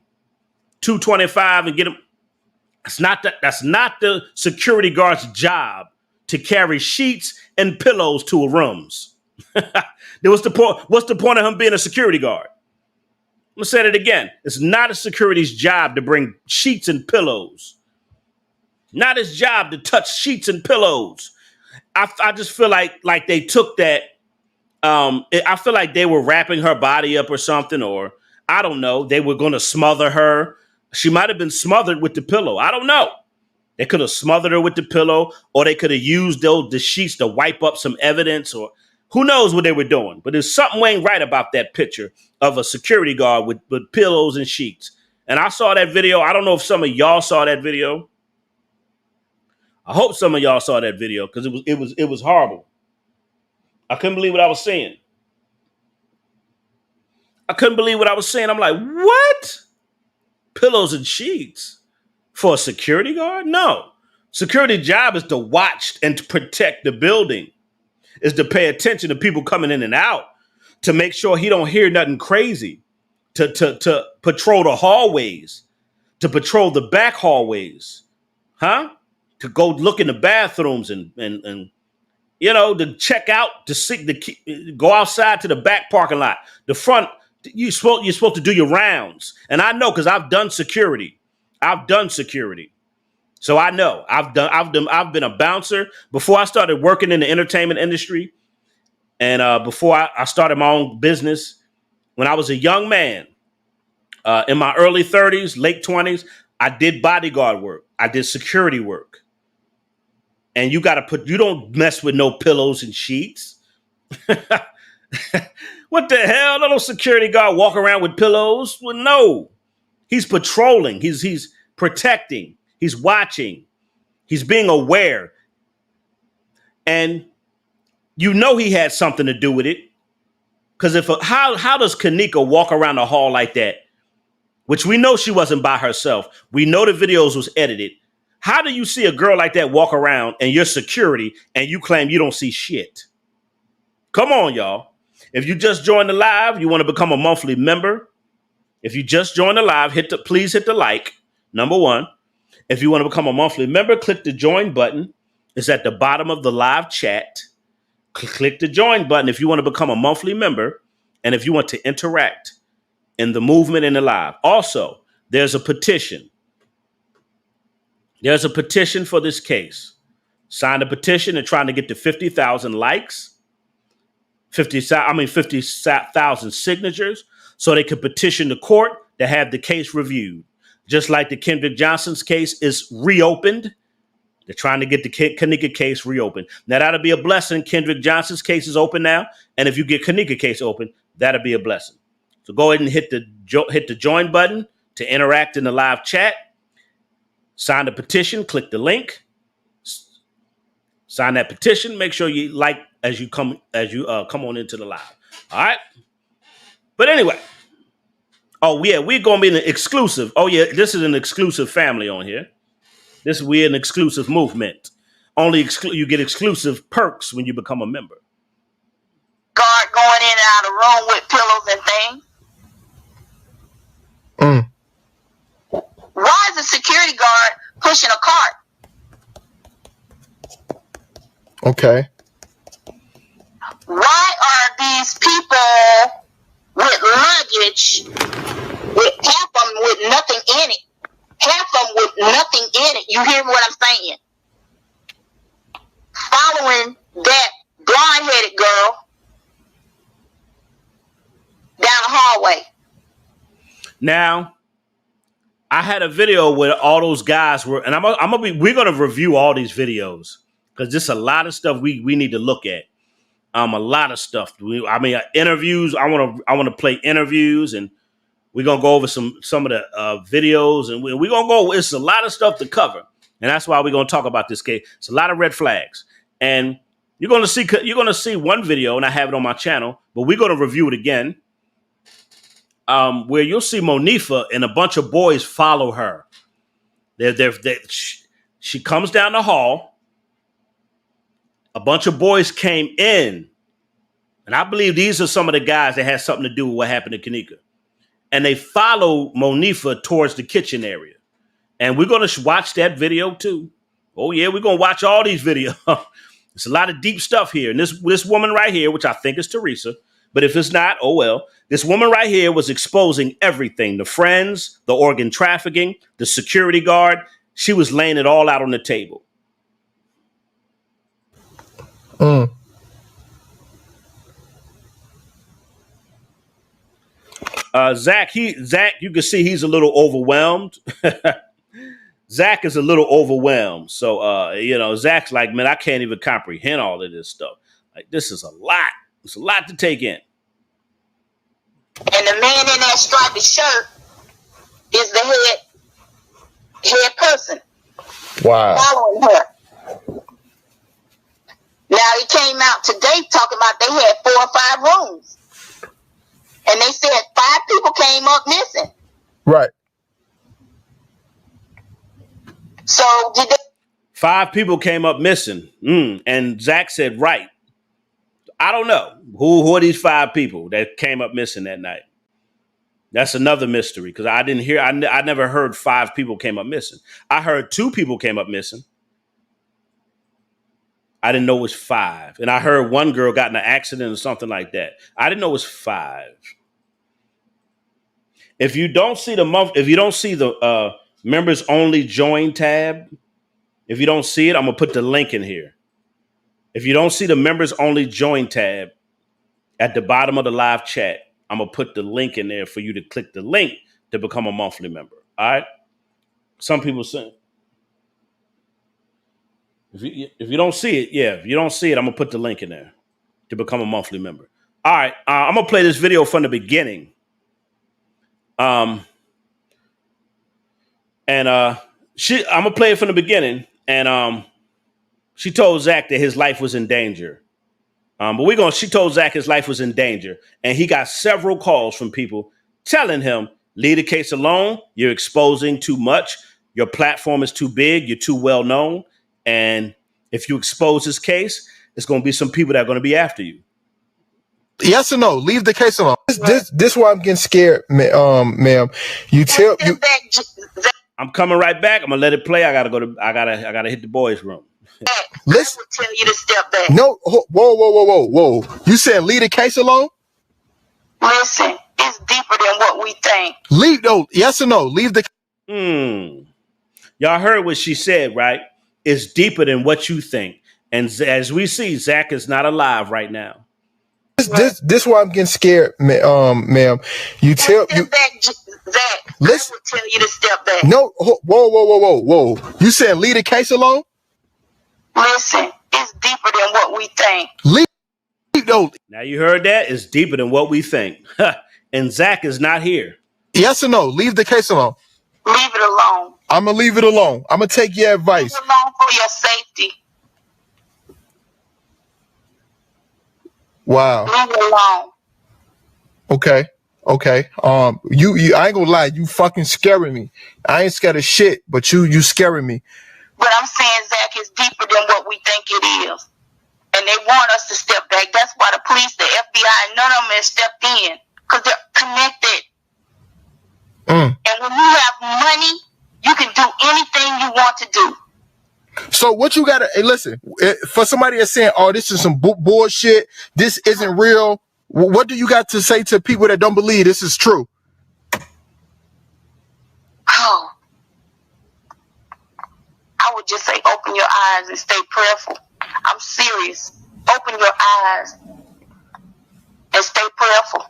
[SPEAKER 1] 225 and get them? That's not the security guard's job to carry sheets and pillows to rooms. What's the point of him being a security guard? I'm gonna say it again. It's not a security's job to bring sheets and pillows. Not his job to touch sheets and pillows. I just feel like they took that. I feel like they were wrapping her body up or something, or I don't know. They were going to smother her. She might have been smothered with the pillow. I don't know. They could have smothered her with the pillow, or they could have used the sheets to wipe up some evidence, or who knows what they were doing. But there's something ain't right about that picture of a security guard with pillows and sheets. And I saw that video. I don't know if some of y'all saw that video. I hope some of y'all saw that video, because it was horrible. I couldn't believe what I was seeing. I'm like, what? Pillows and sheets for a security guard? No. Security job is to watch and to protect the building. Is to pay attention to people coming in and out, to make sure he don't hear nothing crazy, to patrol the hallways, to patrol the back hallways, huh? To go look in the bathrooms and to check out, go outside to the back parking lot, the front. You're supposed to do your rounds, and I know because I've done security. So I know I've been a bouncer before I started working in the entertainment industry, and before I started my own business. When I was a young man, in my early 30s, late 20s, I did bodyguard work. I did security work. And you don't mess with no pillows and sheets. What the hell? No security guard walk around with pillows? Well, no. He's patrolling. He's protecting. He's watching. He's being aware. And he had something to do with it. Because how does KENNEKA walk around the hall like that? Which we know she wasn't by herself. We know the videos was edited. How do you see a girl like that walk around and you're security and you claim you don't see shit? Come on, y'all. If you just joined the live, you want to become a monthly member. If you just joined the live, please hit the like, number one. If you want to become a monthly member, click the join button. It's at the bottom of the live chat. Click the join button if you want to become a monthly member and if you want to interact in the movement in the live. Also, there's a petition. There's a petition for this case. Sign the petition and trying to get to 50,000 likes, 50,000 signatures, so they could petition the court to have the case reviewed. just like the Kendrick Johnson's case is reopened. They're trying to get the KENNEKA case reopened. Now, that'll be a blessing. Kendrick Johnson's case is open now. And if you get KENNEKA case open, that'll be a blessing. So go ahead and hit the join button to interact in the live chat. Sign the petition. Click the link. Sign that petition. Make sure you like as you come on into the live. All right. But anyway. Oh, yeah, we're going to be an exclusive. Oh, yeah, this is an exclusive family on here. We're an exclusive movement. You get exclusive perks when you become a member.
[SPEAKER 3] Guard going in and out of the room with pillows and things. Why is the security guard pushing a cart?
[SPEAKER 2] Okay.
[SPEAKER 3] Why are these people with luggage, with half of them with nothing in it? Half of them with nothing in it. You hear what I'm saying? Following that blonde-headed girl down the hallway.
[SPEAKER 1] Now, I had a video where all those guys were, and we're gonna review all these videos because there's a lot of stuff we need to look at. A lot of stuff. Interviews. I want to play interviews, and we're gonna go over some of the videos, and we're gonna go. It's a lot of stuff to cover, and that's why we're gonna talk about this case. It's a lot of red flags, and you're gonna see one video, and I have it on my channel, but we're gonna review it again. Where you'll see Monifa and a bunch of boys follow her. She comes down the hall. A bunch of boys came in, and I believe these are some of the guys that had something to do with what happened to KENNEKA. And they follow Monifa towards the kitchen area. And we're going to watch that video too. Oh, yeah, we're going to watch all these videos. It's a lot of deep stuff here. And this woman right here, which I think is Teresa, but if it's not, oh well. This woman right here was exposing everything. The friends, the organ trafficking, the security guard. She was laying it all out on the table. Zach, you can see he's a little overwhelmed. Zach is a little overwhelmed. So, Zach's like, man, I can't even comprehend all of this stuff. Like, this is a lot. It's a lot to take in.
[SPEAKER 3] And the man in that striped shirt is the head person.
[SPEAKER 2] Wow.
[SPEAKER 3] Following her. Now, he came out today talking about they had 4 or 5 rooms. And they said 5 people came up missing.
[SPEAKER 2] Right.
[SPEAKER 3] So, did they...
[SPEAKER 1] 5 people came up missing. And Zach said, right. I don't know. Who are these 5 people that came up missing that night? That's another mystery because I didn't hear. I never heard 5 people came up missing. I heard 2 people came up missing. I didn't know it was 5. And I heard one girl got in an accident or something like that. I didn't know it was 5. If you don't see the members only join tab, if you don't see it, I'm going to put the link in here. If you don't see the members only join tab at the bottom of the live chat, I'm going to put the link in there for you to click the link to become a monthly member. All right. Some people say, if you don't see it, if you don't see it, I'm going to put the link in there to become a monthly member. All right. I'm going to play this video from the beginning. I'm going to play it from the beginning. And she told Zach that his life was in danger. She told Zach his life was in danger. And he got several calls from people telling him, leave the case alone. You're exposing too much. Your platform is too big. You're too well known. And if you expose this case, there's going to be some people that are going to be after you.
[SPEAKER 2] Yes or no? Leave the case alone. This why I'm getting scared, ma'am.
[SPEAKER 1] I'm coming right back. I'm gonna let it play. I gotta hit the boys' room.
[SPEAKER 2] Listen,
[SPEAKER 3] I would tell you to step back.
[SPEAKER 2] No, whoa. You said leave the case alone?
[SPEAKER 3] Listen, it's deeper than what we think.
[SPEAKER 2] Yes or no? Leave the.
[SPEAKER 1] Y'all heard what she said, right? It's deeper than what you think. And as we see, Zach is not alive right now.
[SPEAKER 2] This why I'm getting scared, ma'am.
[SPEAKER 3] Zach,
[SPEAKER 2] Listen.
[SPEAKER 3] I would tell you to step back.
[SPEAKER 2] No, whoa. You said leave the case alone?
[SPEAKER 3] Listen, it's deeper than what we think.
[SPEAKER 1] Now you heard that? It's deeper than what we think. And Zach is not here.
[SPEAKER 2] Yes or no? Leave the case alone.
[SPEAKER 3] Leave it alone.
[SPEAKER 2] I'm going to leave it alone. I'm going to take your advice.
[SPEAKER 3] Leave it alone for your safety.
[SPEAKER 2] Wow.
[SPEAKER 3] Leave it alone.
[SPEAKER 2] Okay. You I ain't gonna lie, you fucking scaring me. I ain't scared of shit, but you scaring me.
[SPEAKER 3] But I'm saying, Zach, it's deeper than what we think it is. And they want us to step back. That's why the police, the FBI, none of them have stepped in. Because they're connected. And when you have money, you can do anything you want to do.
[SPEAKER 2] So what you gotta, hey, listen, for somebody that's saying, oh, this is some bullshit, this isn't real, what do you got to say to people that don't believe this is true?
[SPEAKER 3] Oh, I would just say open your eyes and stay prayerful. I'm serious. Open your eyes and stay prayerful.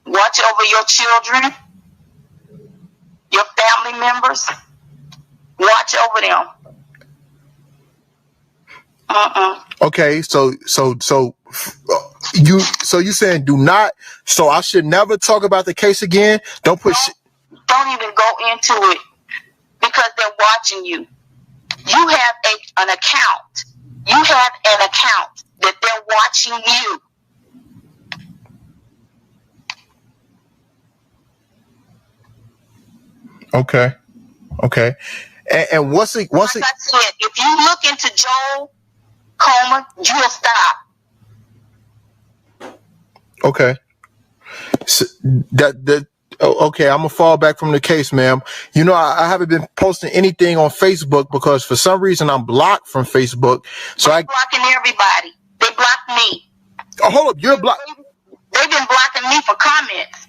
[SPEAKER 3] Watch over your children, your family members. Watch over them.
[SPEAKER 2] Okay, so you saying do not, so I should never talk about the case again? Don't
[SPEAKER 3] Don't even go into it because they're watching you. You have an account. You have an account that they're watching you.
[SPEAKER 2] Okay. And once
[SPEAKER 3] like I said, if you look into Joel Comer, you'll stop.
[SPEAKER 2] Okay. So okay, I'm gonna fall back from the case, ma'am. You know, I haven't been posting anything on Facebook because for some reason I'm blocked from Facebook. So
[SPEAKER 3] They're blocking everybody. They blocked me.
[SPEAKER 2] Oh, hold up, you're blocked.
[SPEAKER 3] They've been blocking me for comments.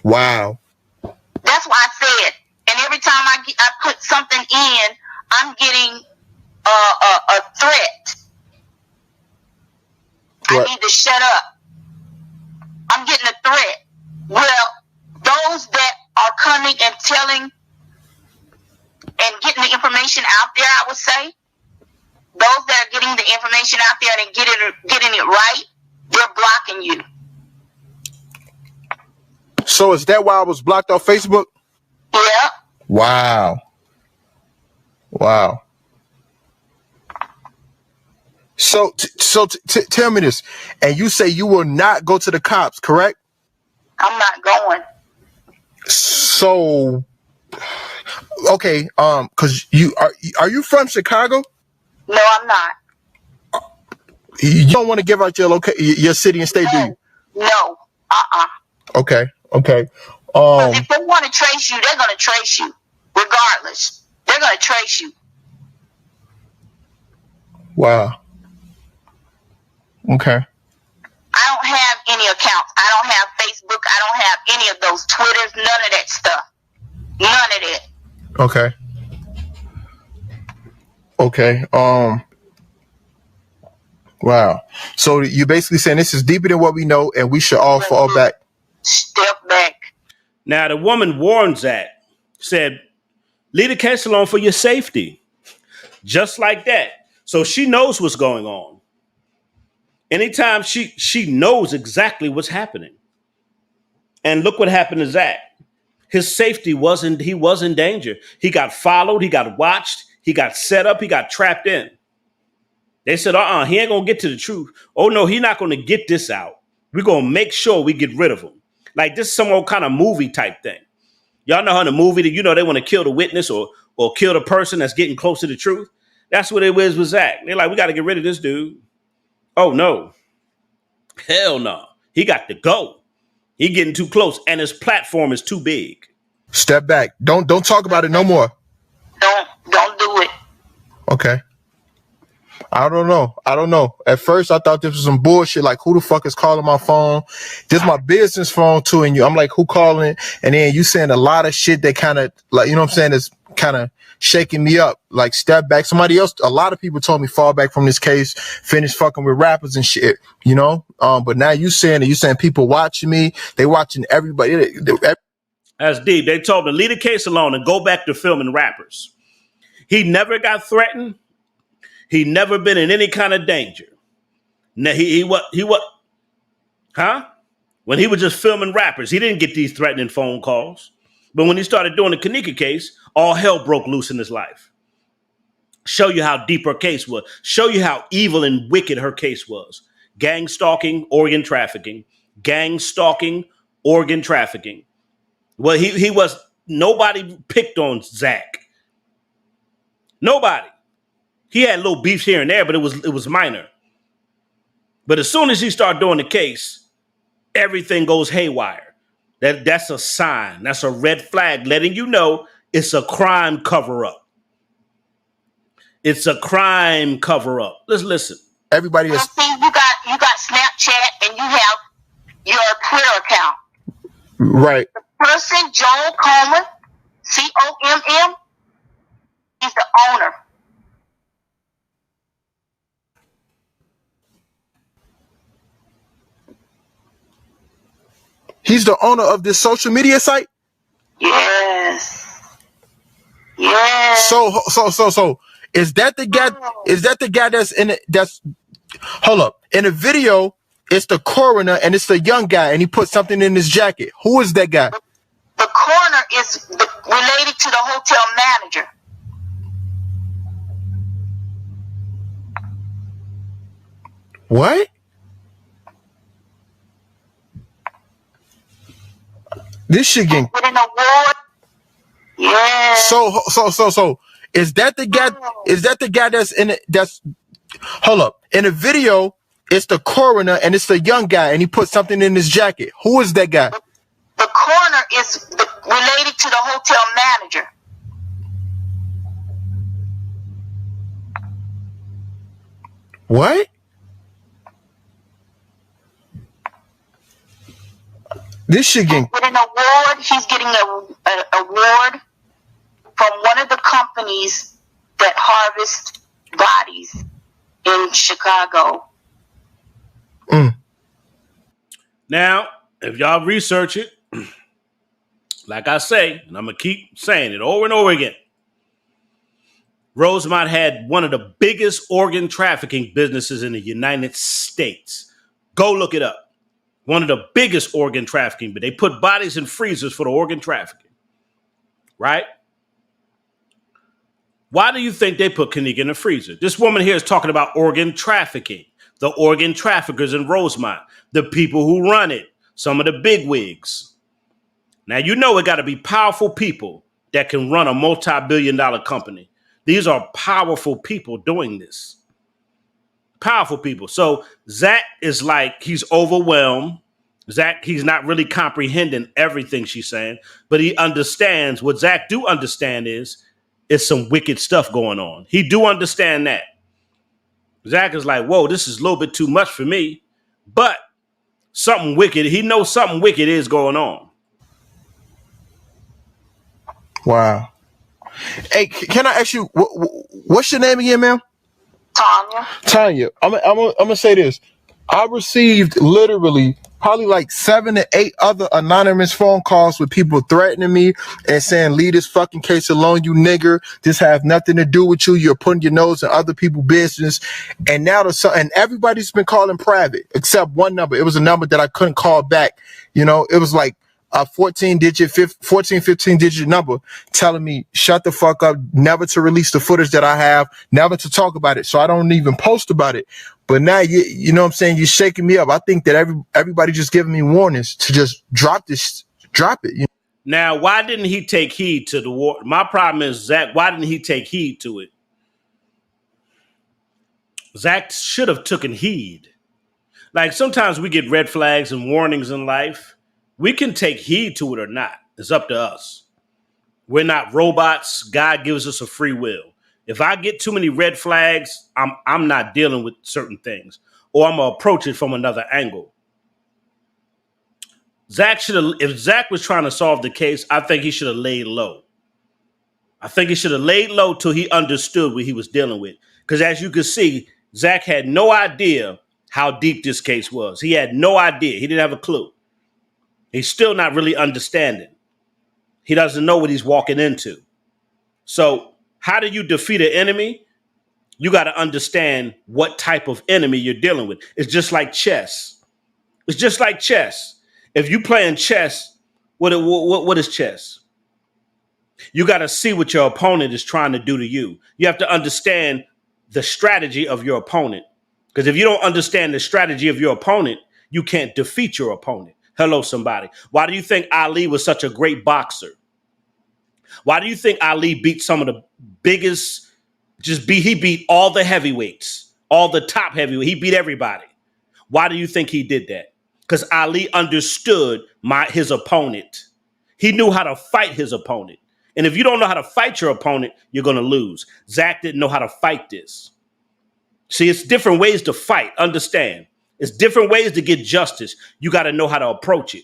[SPEAKER 2] Wow.
[SPEAKER 3] That's why I said. And every time I put something in, I'm getting a threat.
[SPEAKER 2] What?
[SPEAKER 3] I need to shut up. I'm getting a threat. Well, those that are coming and telling and getting the information out there, I would say, those that are getting the information out there and getting it right, they're blocking you.
[SPEAKER 2] So is that why I was blocked off Facebook?
[SPEAKER 3] Yeah.
[SPEAKER 2] Wow. So tell me this, and you say you will not go to the cops, correct?
[SPEAKER 3] I'm not going.
[SPEAKER 2] So, okay, because are you from Chicago?
[SPEAKER 3] No, I'm not.
[SPEAKER 2] You don't want to give out your city and state, do you?
[SPEAKER 3] No.
[SPEAKER 2] Okay.
[SPEAKER 3] Because if they want to trace you, they're going to trace you. Regardless. They're going to trace you.
[SPEAKER 2] Wow. Okay.
[SPEAKER 3] I don't have any accounts. I don't have Facebook. I don't have any of those Twitters. None of that stuff. None of that.
[SPEAKER 2] Okay. Wow. So you're basically saying this is deeper than what we know, and we should all fall back.
[SPEAKER 3] Step back.
[SPEAKER 1] Now, the woman warned Zach, said, leave the case alone for your safety. Just like that. So she knows what's going on. Anytime she knows exactly what's happening. And look what happened to Zach. His safety he was in danger. He got followed, he got watched, he got set up, he got trapped in. They said, he ain't gonna get to the truth. Oh no, he's not gonna get this out. We're gonna make sure we get rid of him. Like this is some old kind of movie type thing. Y'all know how in the movie that, they want to kill the witness or kill the person that's getting close to the truth. That's what it was with Zach. They're like, we got to get rid of this dude. Oh no. Hell no. He got to go. He getting too close and his platform is too big.
[SPEAKER 2] Step back. Don't talk about it no more.
[SPEAKER 3] Don't do it.
[SPEAKER 2] Okay. I don't know. At first, I thought this was some bullshit. Like, who the fuck is calling my phone? This is my business phone too, and I'm like, who calling? And then you saying a lot of shit that kind of, like, you know what I'm saying, is kind of shaking me up. Like, step back. Somebody else, a lot of people told me fall back from this case, finish fucking with rappers and shit, you know? But now you saying people watching me, they watching everybody.
[SPEAKER 1] That's deep. They told him to leave the case alone and go back to filming rappers. He never got threatened. He never been in any kind of danger. Now he what? Huh? When he was just filming rappers, he didn't get these threatening phone calls. But when he started doing the KENNEKA case, all hell broke loose in his life. Show you how deep her case was. Show you how evil and wicked her case was. Gang stalking, organ trafficking. Gang stalking, organ trafficking. Well, he was, nobody picked on Zach. Nobody. He had little beefs here and there, but it was minor. But as soon as he started doing the case, everything goes haywire. That's a sign. That's a red flag letting you know it's a crime cover-up. It's a crime cover-up. Let's listen.
[SPEAKER 3] Everybody is. See, you got Snapchat and you have your Twitter account.
[SPEAKER 2] Right.
[SPEAKER 3] The person, Joel Coleman, COMM, he's the owner.
[SPEAKER 2] He's the owner of this social media site?
[SPEAKER 3] Yes. Yes.
[SPEAKER 2] So is that the guy? Is that the guy that's in it? That's, hold up. In the video, it's the coroner and it's the young guy, and he put something in his jacket. Who is that guy?
[SPEAKER 3] The coroner is related to the hotel manager.
[SPEAKER 2] What? This shit getting
[SPEAKER 3] an award. Yeah.
[SPEAKER 2] So is that the guy? Is that the guy that's in it? That's, hold up. In the video, it's the coroner and it's the young guy, and he put something in his jacket. Who is that guy?
[SPEAKER 3] The coroner is related to the hotel manager.
[SPEAKER 2] What? This shit getting
[SPEAKER 3] an award. He's getting an award from one of the companies that harvest bodies in Chicago.
[SPEAKER 1] Now, if y'all research it, like I say, and I'm going to keep saying it over and over again, Rosemont had one of the biggest organ trafficking businesses in the United States. Go look it up. One of the biggest organ trafficking, but they put bodies in freezers for the organ trafficking, right? Why do you think they put KENNEKA in a freezer? This woman here is talking about organ trafficking, the organ traffickers in Rosemont, the people who run it, some of the big wigs. Now, you know it got to be powerful people that can run a multi-billion-dollar company. These are powerful people doing this. Powerful people. So Zach is like, he's overwhelmed. Zach, he's not really comprehending everything she's saying, but he understands. What Zach do understand is some wicked stuff going on. He do understand that. Zach is like, whoa, this is a little bit too much for me, but something wicked. He knows something wicked is going on.
[SPEAKER 2] Wow. Hey, can I ask you, what's your name again, ma'am? Tanya. I'm gonna say this. I received literally probably like 7 to 8 other anonymous phone calls with people threatening me and saying, leave this fucking case alone, you nigger. This have nothing to do with you. You're putting your nose in other people's business. And now and everybody's been calling private except one number. It was a number that I couldn't call back. You know, it was like a 15 digit number telling me, shut the fuck up, never to release the footage that I have, never to talk about it. So I don't even post about it. But now, you know what I'm saying? You're shaking me up. I think that everybody just giving me warnings to just drop it. You know?
[SPEAKER 1] Now, why didn't he take heed to the war? My problem is, Zach, why didn't he take heed to it? Zach should have taken heed. Like, sometimes we get red flags and warnings in life. We can take heed to it or not. It's up to us. We're not robots. God gives us a free will. If I get too many red flags, I'm not dealing with certain things, or I'm gonna approach it from another angle. If Zach was trying to solve the case, I think he should have laid low. I think he should have laid low till he understood what he was dealing with. Because as you can see, Zach had no idea how deep this case was. He had no idea. He didn't have a clue. He's still not really understanding. He doesn't know what he's walking into. So how do you defeat an enemy? You got to understand what type of enemy you're dealing with. It's just like chess. It's just like chess. If you playing chess, what is chess? You got to see what your opponent is trying to do to you. You have to understand the strategy of your opponent. Because if you don't understand the strategy of your opponent, you can't defeat your opponent. Hello, somebody. Why do you think Ali was such a great boxer? Why do you think Ali beat some of the biggest, he beat all the heavyweights, all the top heavyweights. He beat everybody. Why do you think he did that? Because Ali understood his opponent. He knew how to fight his opponent. And if you don't know how to fight your opponent, you're going to lose. Zach didn't know how to fight this. See, it's different ways to fight. Understand. It's different ways to get justice. You got to know how to approach it.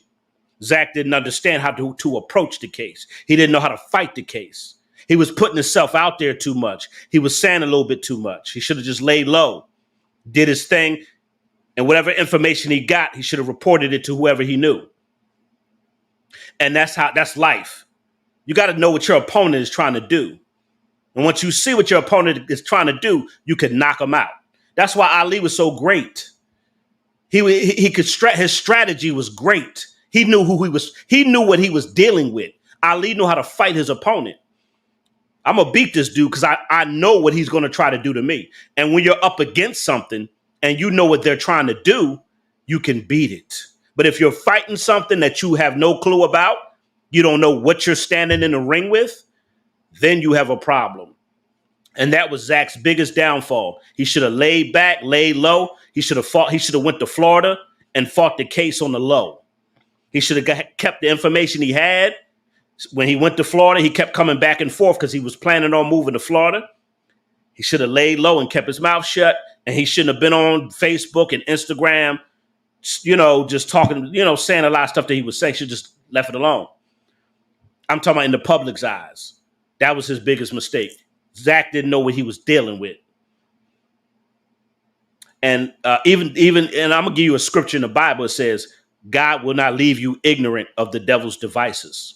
[SPEAKER 1] Zach didn't understand how to approach the case. He didn't know how to fight the case. He was putting himself out there too much. He was saying a little bit too much. He should have just laid low, did his thing, and whatever information he got, he should have reported it to whoever he knew. And that's life. You got to know what your opponent is trying to do. And once you see what your opponent is trying to do, you can knock him out. That's why Ali was so great. His strategy was great. He knew who he was. He knew what he was dealing with. Ali knew how to fight his opponent. I'm going to beat this dude because I know what he's going to try to do to me. And when you're up against something and you know what they're trying to do, you can beat it. But if you're fighting something that you have no clue about, you don't know what you're standing in the ring with, then you have a problem. And that was Zach's biggest downfall. He should have laid back, laid low. He should have went to Florida and fought the case on the low. He should have kept the information he had. When he went to Florida, he kept coming back and forth because he was planning on moving to Florida. He should have laid low and kept his mouth shut. And he shouldn't have been on Facebook and Instagram, just talking, saying a lot of stuff that he was saying. He should just left it alone. I'm talking about in the public's eyes. That was his biggest mistake. Zach didn't know what he was dealing with. And even, and I'm going to give you a scripture in the Bible. It says, God will not leave you ignorant of the devil's devices.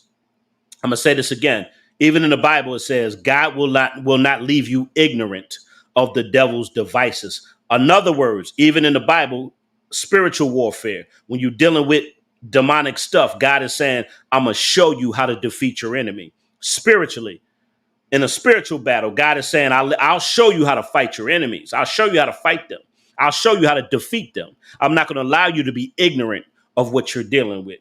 [SPEAKER 1] I'm going to say this again. Even in the Bible, it says, God will not leave you ignorant of the devil's devices. In other words, even in the Bible, spiritual warfare, when you're dealing with demonic stuff, God is saying, I'm going to show you how to defeat your enemy spiritually. In a spiritual battle, God is saying, I'll show you how to fight your enemies. I'll show you how to fight them. I'll show you how to defeat them. I'm not going to allow you to be ignorant of what you're dealing with.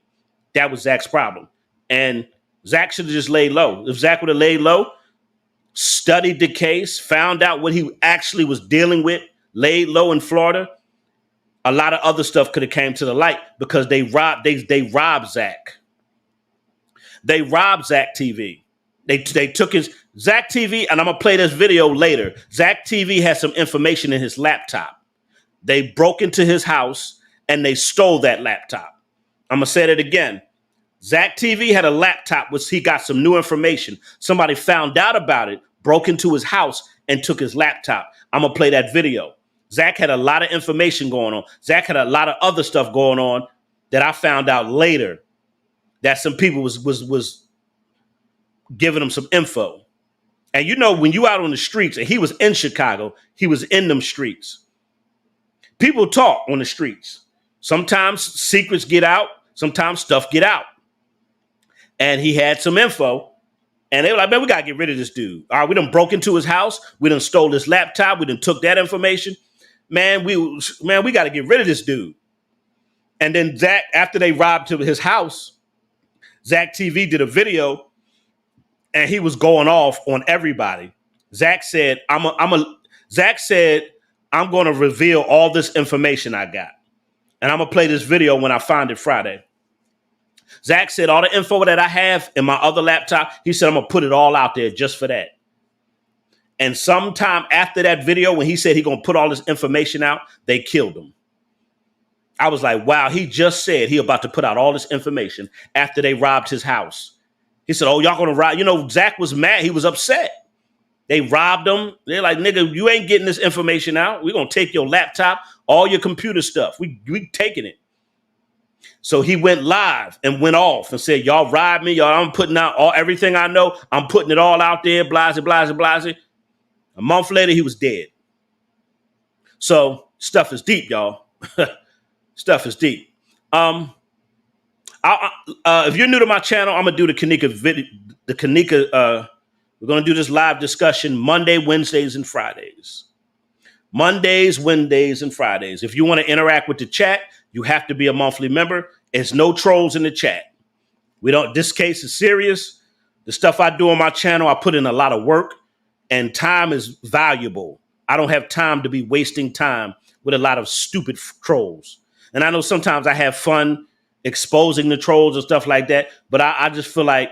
[SPEAKER 1] That was Zach's problem. And Zach should have just laid low. If Zach would have laid low, studied the case, found out what he actually was dealing with, laid low in Florida, a lot of other stuff could have came to the light because they robbed Zach. They robbed Zach TV. They took his Zach TV, and I'm going to play this video later. Zach TV had some information in his laptop. They broke into his house and they stole that laptop. I'm going to say that again. Zach TV had a laptop which he got some new information. Somebody found out about it, broke into his house and took his laptop. I'm going to play that video. Zach had a lot of information going on. Zach had a lot of other stuff going on that I found out later that some people was giving him some info. And when you out on the streets, and he was in Chicago, he was in them streets. People talk on the streets. Sometimes secrets get out. Sometimes stuff get out. And he had some info. And they were like, man, we got to get rid of this dude. All right, we done broke into his house. We done stole his laptop. We done took that information. Man, we got to get rid of this dude. And then Zach, after they robbed
[SPEAKER 2] his house,
[SPEAKER 1] Zach TV did a video and he was going off on everybody. Zach said, I'm going to reveal all this information I got. And I'm going to play this video when I find it Friday. Zach said, all the info that I have in my other laptop, he said, I'm going to put it all out there just for that. And sometime after that video, when he said he's going to put all this information out, they killed him. I was like, wow, he just said he about to put out all this information after they robbed his house. He said, oh, y'all gonna rob. You know, Zach was mad. He was upset. They robbed him. They're like, nigga, you ain't getting this information out. We're gonna take your laptop, all your computer stuff. We taking it. So he went live and went off and said, y'all robbed me. Y'all, I'm putting out everything I know. I'm putting it all out there. Blase, blase, blase. A month later, he was dead. So stuff is deep, y'all. Stuff is deep. If you're new to my channel, I'm gonna do the KENNEKA video. The KENNEKA. We're gonna do this live discussion Monday, Wednesdays, and Fridays. Mondays, Wednesdays, and Fridays. If you want to interact with the chat, you have to be a monthly member. There's no trolls in the chat. This case is serious. The stuff I do on my channel, I put in a lot of work, and time is valuable. I don't have time to be wasting time with a lot of stupid trolls. And I know sometimes I have fun exposing the trolls and stuff like that, but I just feel like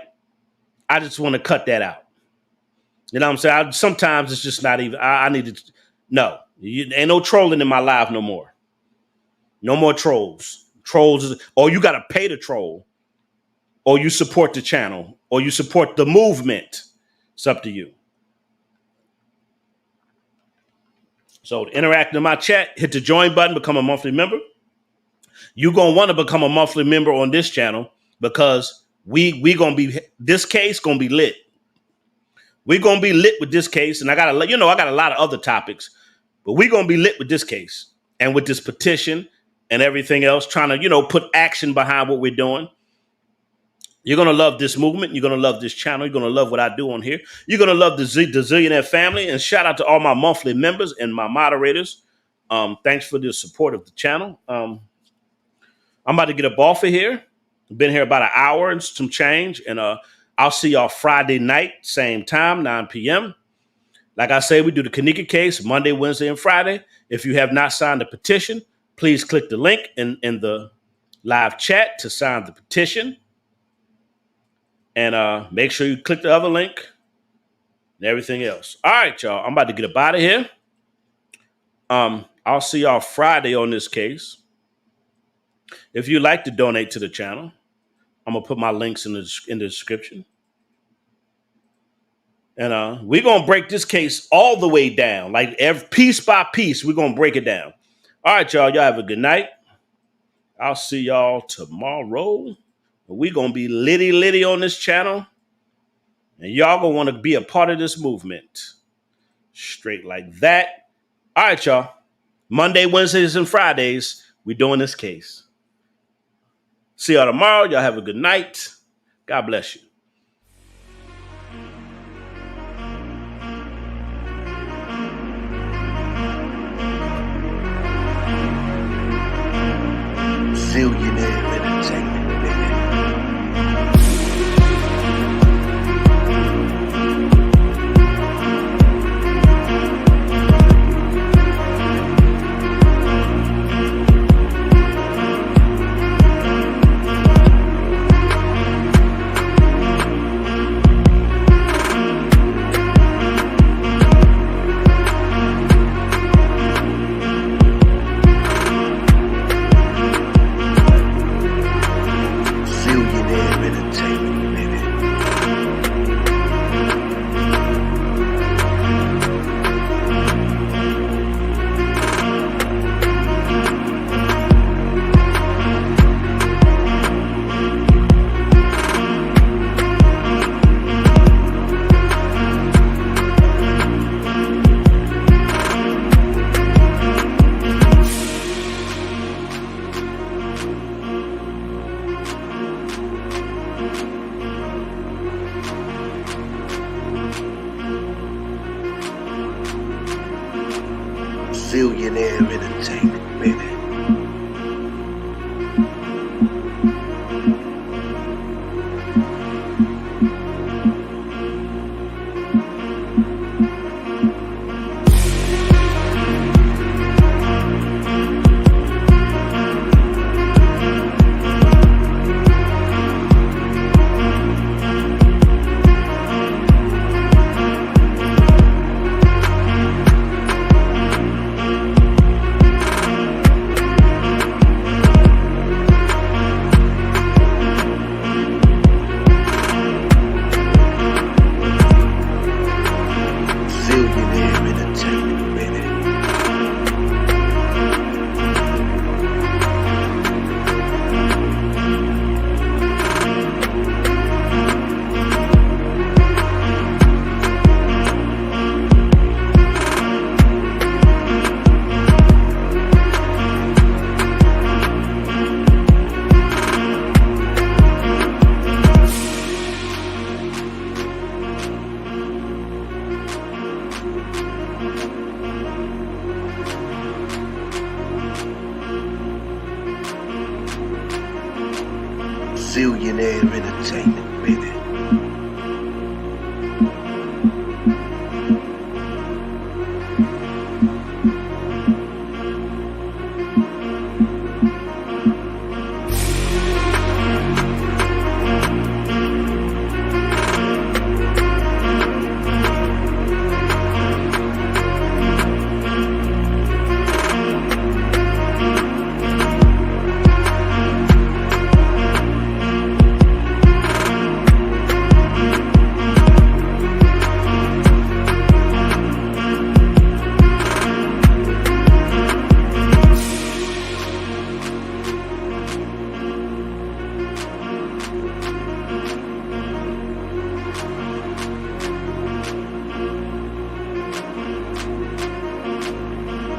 [SPEAKER 1] I just want to cut that out. You know what I'm saying? Sometimes it's just not even, I need to, no, ain't no trolling in my life no more. No more trolls. Or you got to pay the troll, or you support the channel, or you support the movement. It's up to you. So to interact in my chat, hit the join button, become a monthly member. You're going to want to become a monthly member on this channel because this case going to be lit. We're going to be lit with this case. And I got a lot of other topics, but we're going to be lit with this case and with this petition and everything else, trying to, put action behind what we're doing. You're going to love this movement. You're going to love this channel. You're going to love what I do on here. You're going to love the Zillionaire family. And shout out to all my monthly members and my moderators. Thanks for the support of the channel. I'm about to get up off of here. Been here about an hour and some change. And I'll see y'all Friday night, same time, 9 p.m. Like I say, we do the KENNEKA case Monday, Wednesday, and Friday. If you have not signed the petition, please click the link in the live chat to sign the petition. And make sure you click the other link and everything else. All right, y'all. I'm about to get up out of here. I'll see y'all Friday on this case. If you'd like to donate to the channel, I'm going to put my links in the description. And we're going to break this case all the way down. Like piece by piece, we're going to break it down. All right, y'all. Y'all have a good night. I'll see y'all tomorrow. We're going to be litty on this channel. And y'all going to want to be a part of this movement. Straight like that. All right, y'all. Monday, Wednesdays, and Fridays, we're doing this case. See y'all tomorrow. Y'all have a good night. God bless you.
[SPEAKER 4] Zillionaire entertainment. Zillionaire entertainment, baby.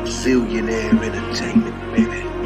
[SPEAKER 4] Zillionaire entertainment, baby.